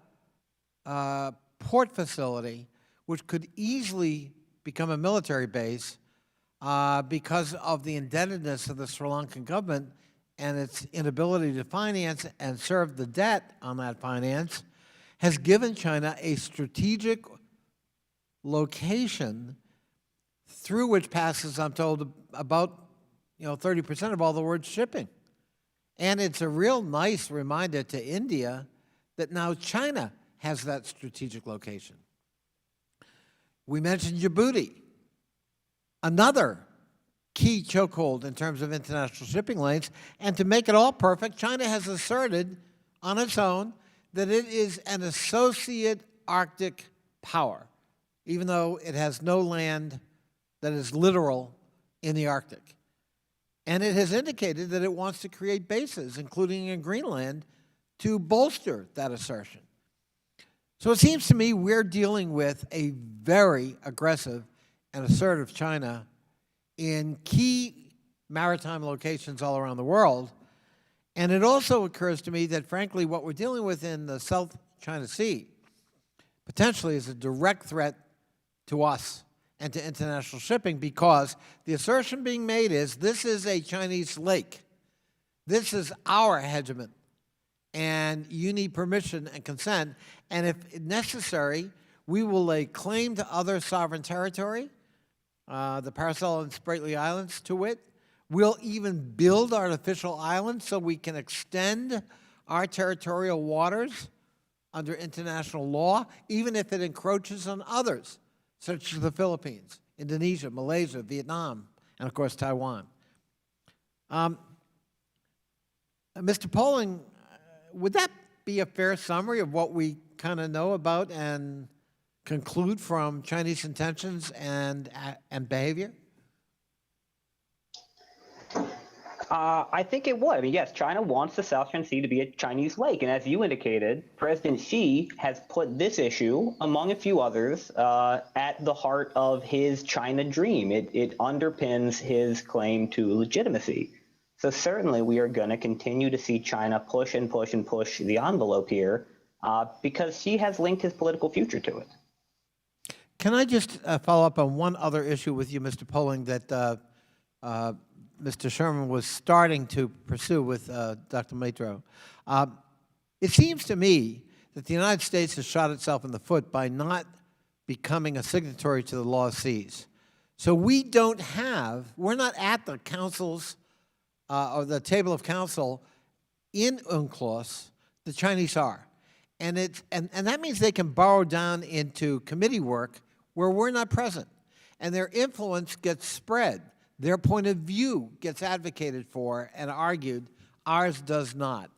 port facility, which could easily become a military base because of the indebtedness of the Sri Lankan government and its inability to finance and serve the debt on that finance, has given China a strategic location through which passes, I'm told, about 30% of all the world's shipping. And it's a real nice reminder to India that now China has that strategic location. We mentioned Djibouti, another key chokehold in terms of international shipping lanes. And to make it all perfect, China has asserted on its own that it is an associate Arctic power, even though it has no land that is literal in the Arctic. And it has indicated that it wants to create bases, including in Greenland, to bolster that assertion. So it seems to me we're dealing with a very aggressive and assertive China in key maritime locations all around the world. And it also occurs to me that, frankly, what we're dealing with in the South China Sea potentially is a direct threat to us and to international shipping, because the assertion being made is this is a Chinese lake. This is our hegemon, and you need permission and consent. And if necessary, we will lay claim to other sovereign territory, the Paracel and Spratly Islands to wit. We'll even build artificial islands so we can extend our territorial waters under international law, even if it encroaches on others, such as the Philippines, Indonesia, Malaysia, Vietnam, and of course Taiwan. Mr. Poling, would that be a fair summary of what we kind of know about and conclude from Chinese intentions and behavior? I think it would. I mean, yes, China wants the South China Sea to be a Chinese lake. And as you indicated, President Xi has put this issue, among a few others, at the heart of his China dream. It underpins his claim to legitimacy. So certainly we are going to continue to see China push and push and push the envelope here because Xi has linked his political future to it. Can I just follow up on one other issue with you, Mr. Poling, that Mr. Sherman was starting to pursue with Dr. Matro. It seems to me that the United States has shot itself in the foot by not becoming a signatory to the Law of Seas. So we're not at the councils or the table of council in UNCLOS. The Chinese are. And that means they can burrow down into committee work where we're not present. And their influence gets spread. Their point of view gets advocated for and argued. Ours does not.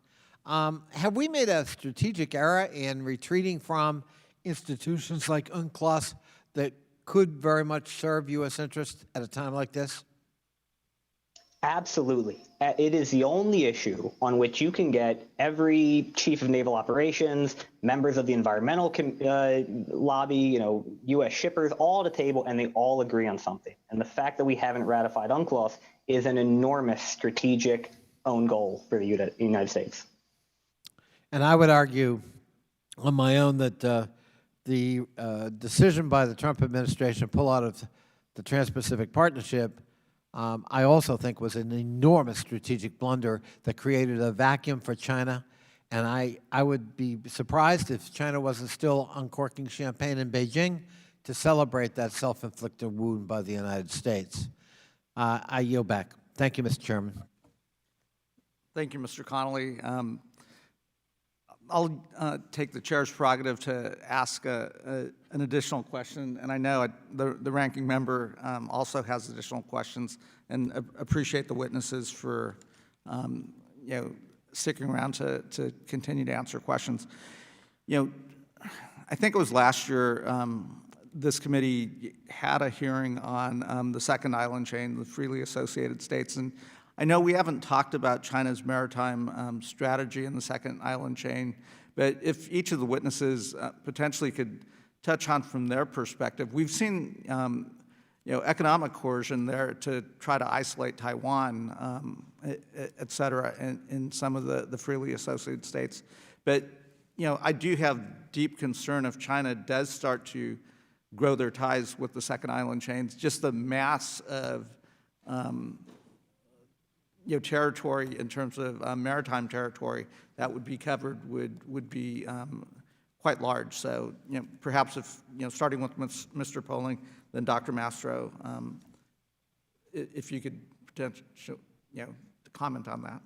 Have we made a strategic error in retreating from institutions like UNCLOS that could very much serve U.S. interests at a time like this? Absolutely. It is the only issue on which you can get every chief of naval operations, members of the environmental lobby, U.S. shippers, all at a table, and they all agree on something. And the fact that we haven't ratified UNCLOS is an enormous strategic own goal for the United States. And I would argue on my own that the decision by the Trump administration to pull out of the Trans-Pacific Partnership, I also think was an enormous strategic blunder that created a vacuum for China. And I would be surprised if China wasn't still uncorking champagne in Beijing to celebrate that self-inflicted wound by the United States. I yield back. Thank you, Mr. Chairman. Thank you, Mr. Connolly. I'll take the chair's prerogative to ask an additional question, and I know the ranking member also has additional questions, and appreciate the witnesses for sticking around to continue to answer questions. I think it was last year this committee had a hearing on the second island chain, the freely associated states, and I know we haven't talked about China's maritime strategy in the second island chain, but if each of the witnesses potentially could touch on from their perspective, we've seen economic coercion there to try to isolate Taiwan, et cetera, in some of the freely associated states. But I do have deep concern if China does start to grow their ties with the second island chains, just the mass of territory in terms of maritime territory that would be covered would be quite large. So perhaps if starting with Mr. Poling, then Dr. Mastro, if you could potentially comment on that.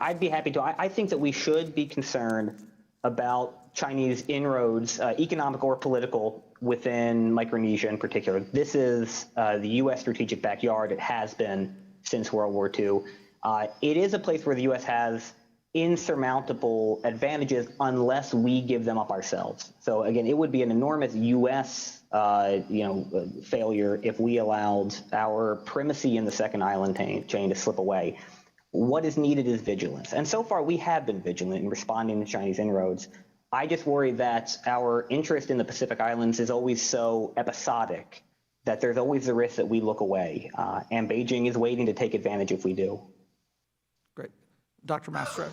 I'd be happy to. I think that we should be concerned about Chinese inroads, economic or political, within Micronesia in particular. This is the U.S. strategic backyard. It has been since World War II. It is a place where the U.S. has insurmountable advantages unless we give them up ourselves. So again, it would be an enormous U.S. Failure if we allowed our primacy in the second island chain to slip away. What is needed is vigilance. And so far, we have been vigilant in responding to Chinese inroads. I just worry that our interest in the Pacific Islands is always so episodic that there's always the risk that we look away. And Beijing is waiting to take advantage if we do. Great. Dr. Mastro.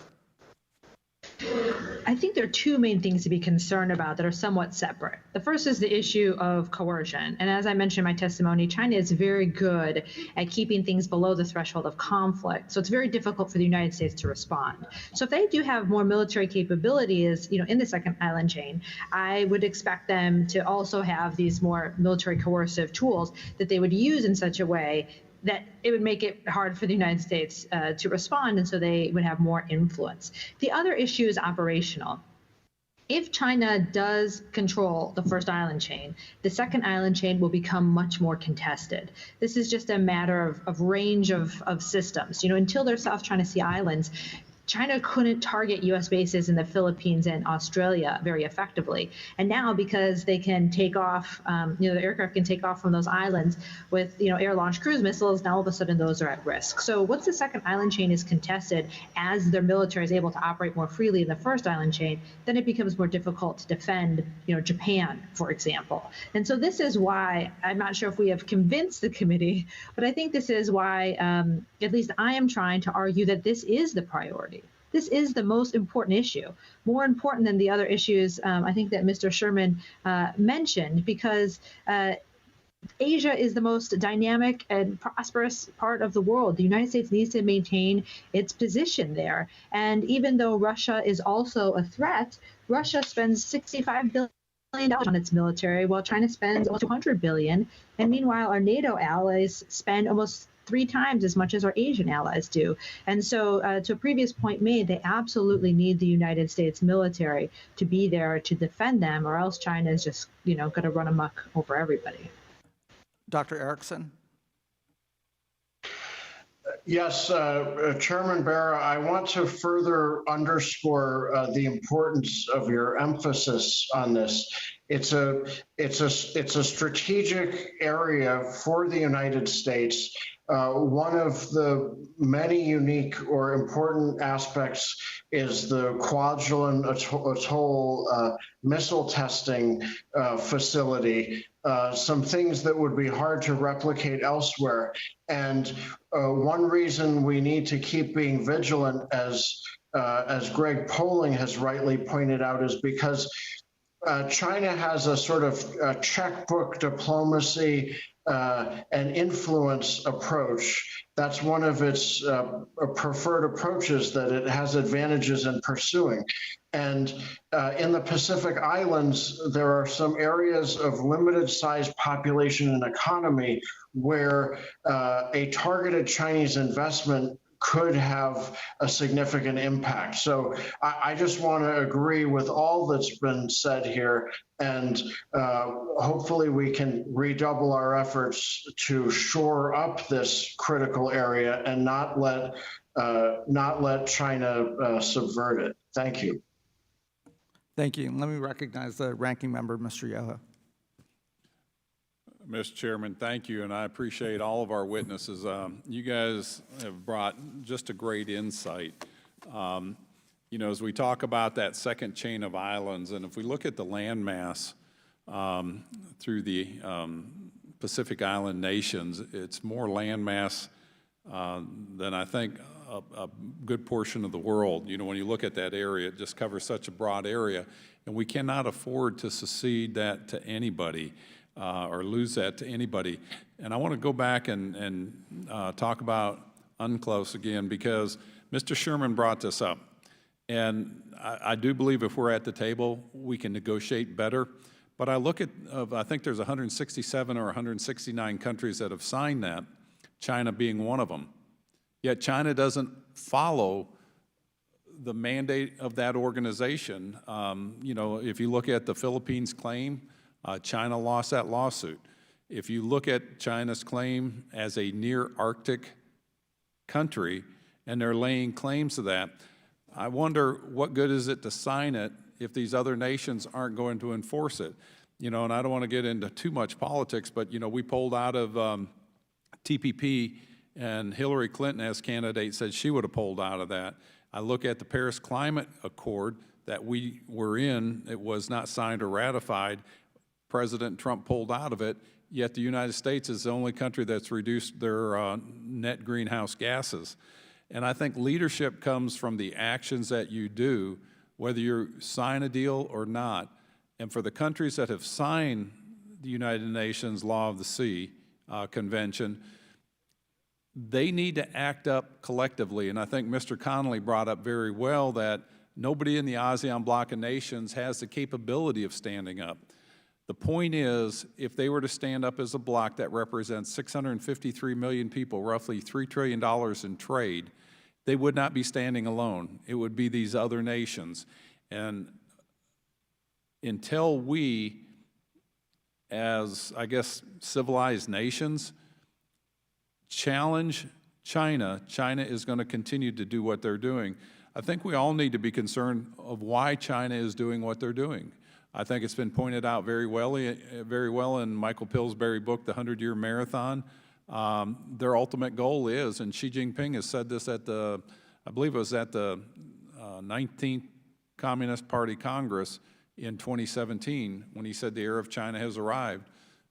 I think there are two main things to be concerned about that are somewhat separate. The first is the issue of coercion. And as I mentioned in my testimony, China is very good at keeping things below the threshold of conflict. So it's very difficult for the United States to respond. So if they do have more military capabilities, in the second island chain, I would expect them to also have these more military coercive tools that they would use in such a way that it would make it hard for the United States to respond, and so they would have more influence. The other issue is operational. If China does control the first island chain, the second island chain will become much more contested. This is just a matter of range of systems. Until there's South China Sea islands, China couldn't target U.S. bases in the Philippines and Australia very effectively. And now, because they can take off, the aircraft can take off from those islands with, air-launched cruise missiles, now all of a sudden those are at risk. So once the second island chain is contested, as their military is able to operate more freely in the first island chain, then it becomes more difficult to defend, Japan, for example. And so this is why, I'm not sure if we have convinced the committee, but I think this is why, at least I am trying to argue that this is the priority. This is the most important issue, more important than the other issues I think that Mr. Sherman mentioned, because Asia is the most dynamic and prosperous part of the world. The United States needs to maintain its position there. And even though Russia is also a threat, Russia spends $65 billion on its military, while China spends almost $200 billion. And meanwhile, our NATO allies spend almost 3 times as much as our Asian allies do. And so to a previous point made, they absolutely need the United States military to be there to defend them, or else China is just, going to run amok over everybody. Dr. Erickson. Yes, Chairman Barra, I want to further underscore the importance of your emphasis on this. It's a strategic area for the United States. One of the many unique or important aspects is the Kwajalein Atoll missile testing facility. Some things that would be hard to replicate elsewhere. And one reason we need to keep being vigilant, as Greg Polling has rightly pointed out, is because China has a sort of checkbook diplomacy and influence approach. That's one of its preferred approaches that it has advantages in pursuing. And in the Pacific Islands, there are some areas of limited sized population and economy where a targeted Chinese investment could have a significant impact. So I just want to agree with all that's been said here, and hopefully we can redouble our efforts to shore up this critical area and not let China subvert it. Thank you. Thank you. Let me recognize the ranking member, Mr. Yoho. Mr. Chairman, thank you, and I appreciate all of our witnesses. You guys have brought just a great insight. You know, as we talk about that second chain of islands, and if we look at the landmass through the Pacific Island nations, it's more landmass than I think a good portion of the world. You know, when you look at that area, it just covers such a broad area, and we cannot afford to secede that to anybody. Or lose that to anybody. And I want to go back and talk about UNCLOS again, because Mr. Sherman brought this up. And I do believe if we're at the table, we can negotiate better. But I look at, I think there's 167 or 169 countries that have signed that, China being one of them. Yet China doesn't follow the mandate of that organization. You know, if you look at the Philippines claim, China lost that lawsuit. If you look at China's claim as a near Arctic country, and they're laying claims to that, I wonder what good is it to sign it if these other nations aren't going to enforce it? You know, and I don't want to get into too much politics, but, you know, we pulled out of TPP, and Hillary Clinton as candidate said she would have pulled out of that. I look at the Paris Climate Accord that we were in, it was not signed or ratified. President Trump pulled out of it, yet the United States is the only country that's reduced their net greenhouse gases. And I think leadership comes from the actions that you do, whether you sign a deal or not. And for the countries that have signed the United Nations Law of the Sea Convention, they need to act up collectively. And I think Mr. Connolly brought up very well that nobody in the ASEAN bloc of nations has the capability of standing up. The point is, if they were to stand up as a bloc that represents 653 million people, roughly $3 trillion in trade, they would not be standing alone. It would be these other nations. And until we, as, I guess, civilized nations, challenge China, China is going to continue to do what they're doing. I think we all need to be concerned of why China is doing what they're doing. I think it's been pointed out very well in Michael Pillsbury's book, The 100-Year Marathon. Their ultimate goal is, and Xi Jinping has said this at the, I believe it was at the 19th Communist Party Congress in 2017, when he said the era of China has arrived.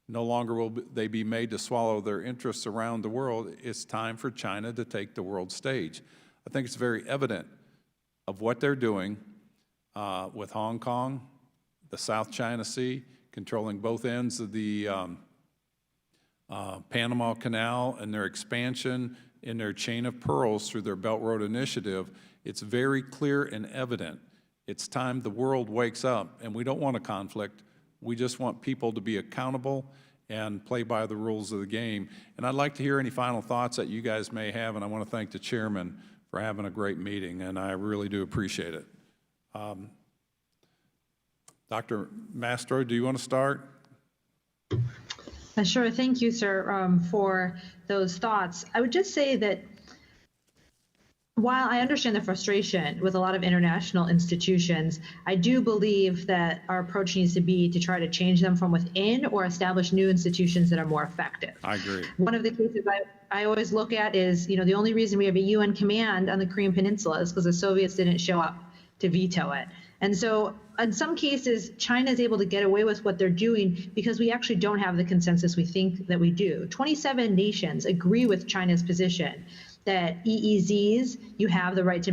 No longer will they be made to swallow their interests around the world. It's time for China to take the world stage. I think it's very evident of what they're doing with Hong Kong, the South China Sea, controlling both ends of the Panama Canal, and their expansion in their chain of pearls through their Belt Road Initiative. It's very clear and evident. It's time the world wakes up, and we don't want a conflict. We just want people to be accountable and play by the rules of the game. And I'd like to hear any final thoughts that you guys may have, and I want to thank the chairman for having a great meeting, and I really do appreciate it. Dr. Mastro, do you want to start? Sure. Thank you, sir, for those thoughts. I would just say that While I understand the frustration with a lot of international institutions, I do believe that our approach needs to be to try to change them from within or establish new institutions that are more effective. I agree. One of the cases I always look at is, the only reason we have a UN command on the Korean Peninsula is because the Soviets didn't show up to veto it. And so in some cases, China is able to get away with what they're doing because we actually don't have the consensus we think that we do. 27 nations agree with China's position that EEZs, you have the right to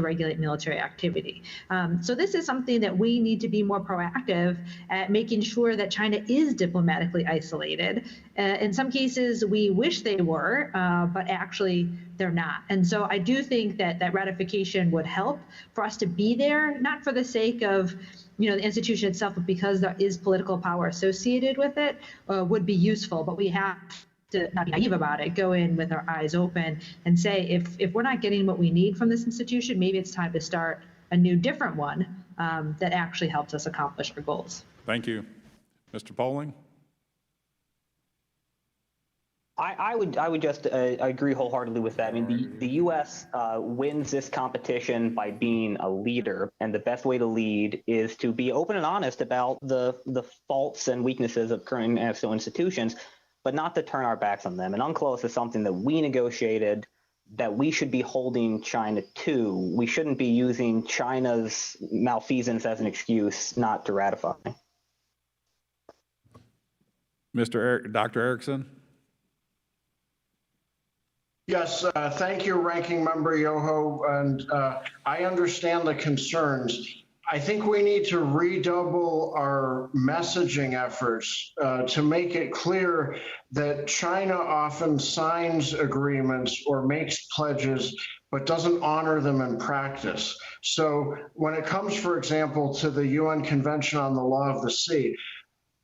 regulate military activity. So this is something that we need to be more proactive at making sure that China is diplomatically isolated. In some cases, we wish they were, but actually they're not. And so I do think that ratification would help for us to be there, not for the sake of the institution itself, but because there is political power associated with it, would be useful. But we have to not be naive about it, go in with our eyes open and say, if we're not getting what we need from this institution, maybe it's time to start a new, different one that actually helps us accomplish our goals. Thank you. Mr. Poling? I would just agree wholeheartedly with that. I mean, the U.S. Wins this competition by being a leader, and the best way to lead is to be open and honest about the faults and weaknesses of current international institutions, but not to turn our backs on them. And UNCLOS is something that we negotiated, that we should be holding China to. We shouldn't be using China's malfeasance as an excuse not to ratify. Dr. Erickson? Yes, thank you, Ranking Member Yoho, and I understand the concerns. I think we need to redouble our messaging efforts to make it clear that China often signs agreements or makes pledges, but doesn't honor them in practice. So when it comes, for example, to the UN Convention on the Law of the Sea,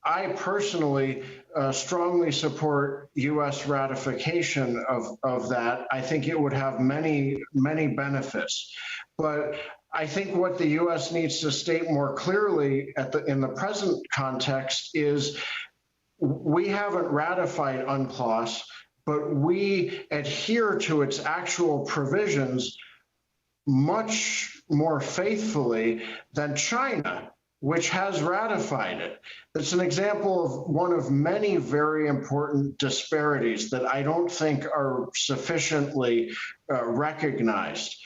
I personally strongly support U.S. ratification of that. I think it would have many, many benefits. But I think what the U.S. needs to state more clearly in the present context is we haven't ratified UNCLOS, but we adhere to its actual provisions much more faithfully than China, which has ratified it. It's an example of one of many very important disparities that I don't think are sufficiently recognized.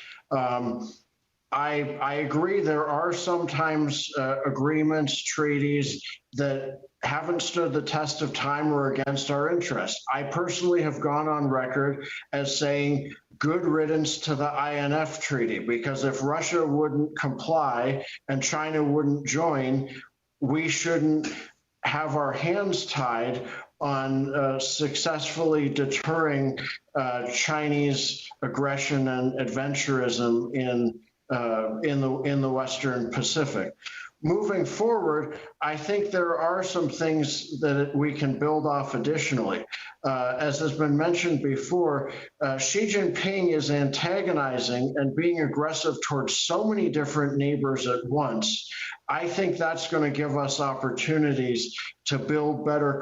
I agree there are sometimes agreements, treaties that haven't stood the test of time or against our interests. I personally have gone on record as saying good riddance to the INF treaty, because if Russia wouldn't comply and China wouldn't join, we shouldn't have our hands tied on successfully deterring Chinese aggression and adventurism in the Western Pacific. Moving forward, I think there are some things that we can build off additionally. As has been mentioned before, Xi Jinping is antagonizing and being aggressive towards so many different neighbors at once. I think that's going to give us opportunities to build better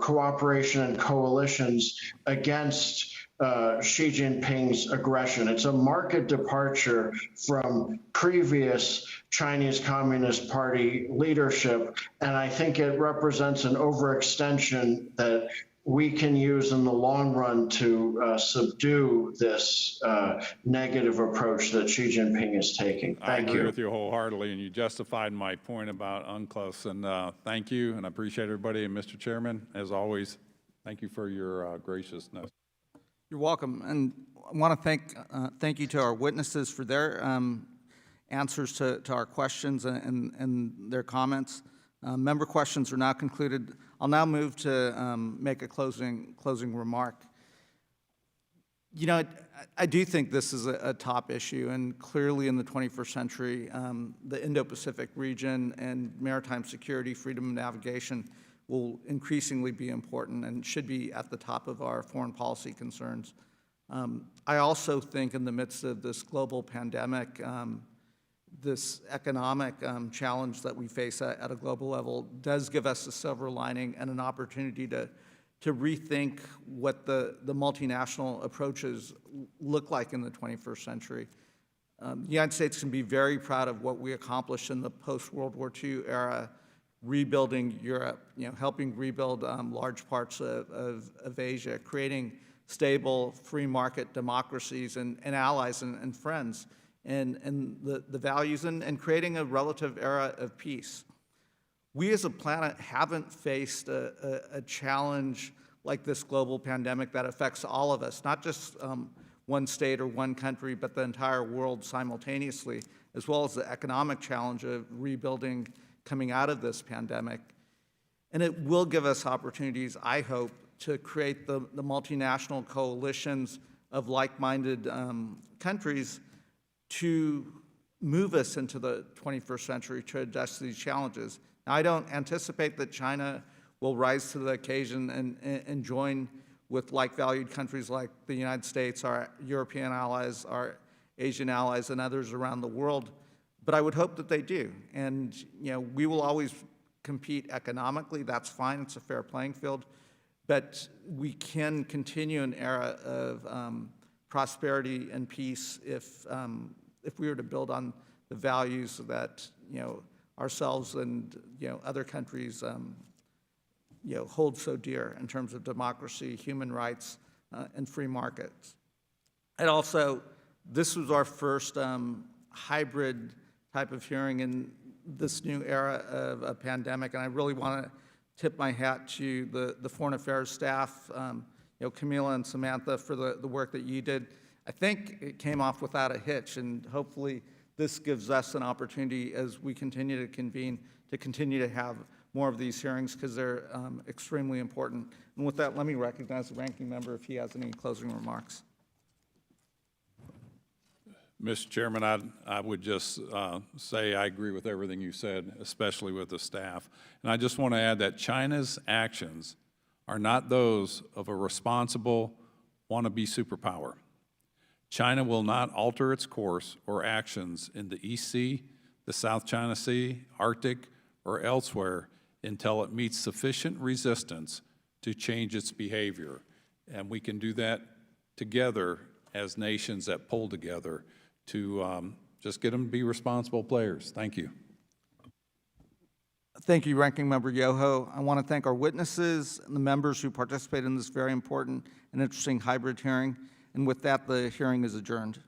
cooperation and coalitions against Xi Jinping's aggression. It's a marked departure from previous Chinese Communist Party leadership, and I think it represents an overextension that we can use in the long run to subdue this negative approach that Xi Jinping is taking. Thank you. I agree with you wholeheartedly, and you justified my point about UNCLOS, and thank you, and I appreciate everybody. And Mr. Chairman, as always, thank you for your graciousness. You're welcome, and I want to thank you to our witnesses for their answers to our questions and their comments. Member questions are now concluded. I'll now move to make a closing remark. You know, I do think this is a top issue, and clearly in the 21st century, the Indo-Pacific region and maritime security, freedom of navigation will increasingly be important and should be at the top of our foreign policy concerns. I also think in the midst of this global pandemic, this economic challenge that we face at a global level does give us a silver lining and an opportunity to to rethink what the multinational approaches look like in the 21st century. The United States can be very proud of what we accomplished in the post-World War II era, rebuilding Europe, helping rebuild large parts of Asia, creating stable free market democracies and allies and friends, and the values, and creating a relative era of peace. We as a planet haven't faced a challenge like this global pandemic that affects all of us, not just one state or one country, but the entire world simultaneously, as well as the economic challenge of rebuilding coming out of this pandemic. And it will give us opportunities, I hope, to create the multinational coalitions of like-minded countries to move us into the 21st century to address these challenges. Now, I don't anticipate that China will rise to the occasion and join with like-valued countries like the United States, our European allies, our Asian allies, and others around the world, but I would hope that they do. And we will always compete economically. That's fine. It's a fair playing field. But we can continue an era of prosperity and peace if we were to build on the values that ourselves and other countries hold so dear in terms of democracy, human rights, and free markets. And also, this was our first hybrid type of hearing in this new era of a pandemic, and I really want to tip my hat to the Foreign Affairs staff, Camila and Samantha, for the work that you did. I think it came off without a hitch, and hopefully this gives us an opportunity as we continue to convene to continue to have more of these hearings, because they're extremely important. And with that, let me recognize the ranking member if he has any closing remarks. Mr. Chairman, I would just say I agree with everything you said, especially with the staff. And I just want to add that China's actions are not those of a responsible wannabe superpower. China will not alter its course or actions in the East Sea, the South China Sea, Arctic, or elsewhere until it meets sufficient resistance to change its behavior. And we can do that together as nations that pull together to just get them to be responsible players. Thank you. Thank you, Ranking Member Yoho. I want to thank our witnesses and the members who participated in this very important and interesting hybrid hearing. And with that, the hearing is adjourned.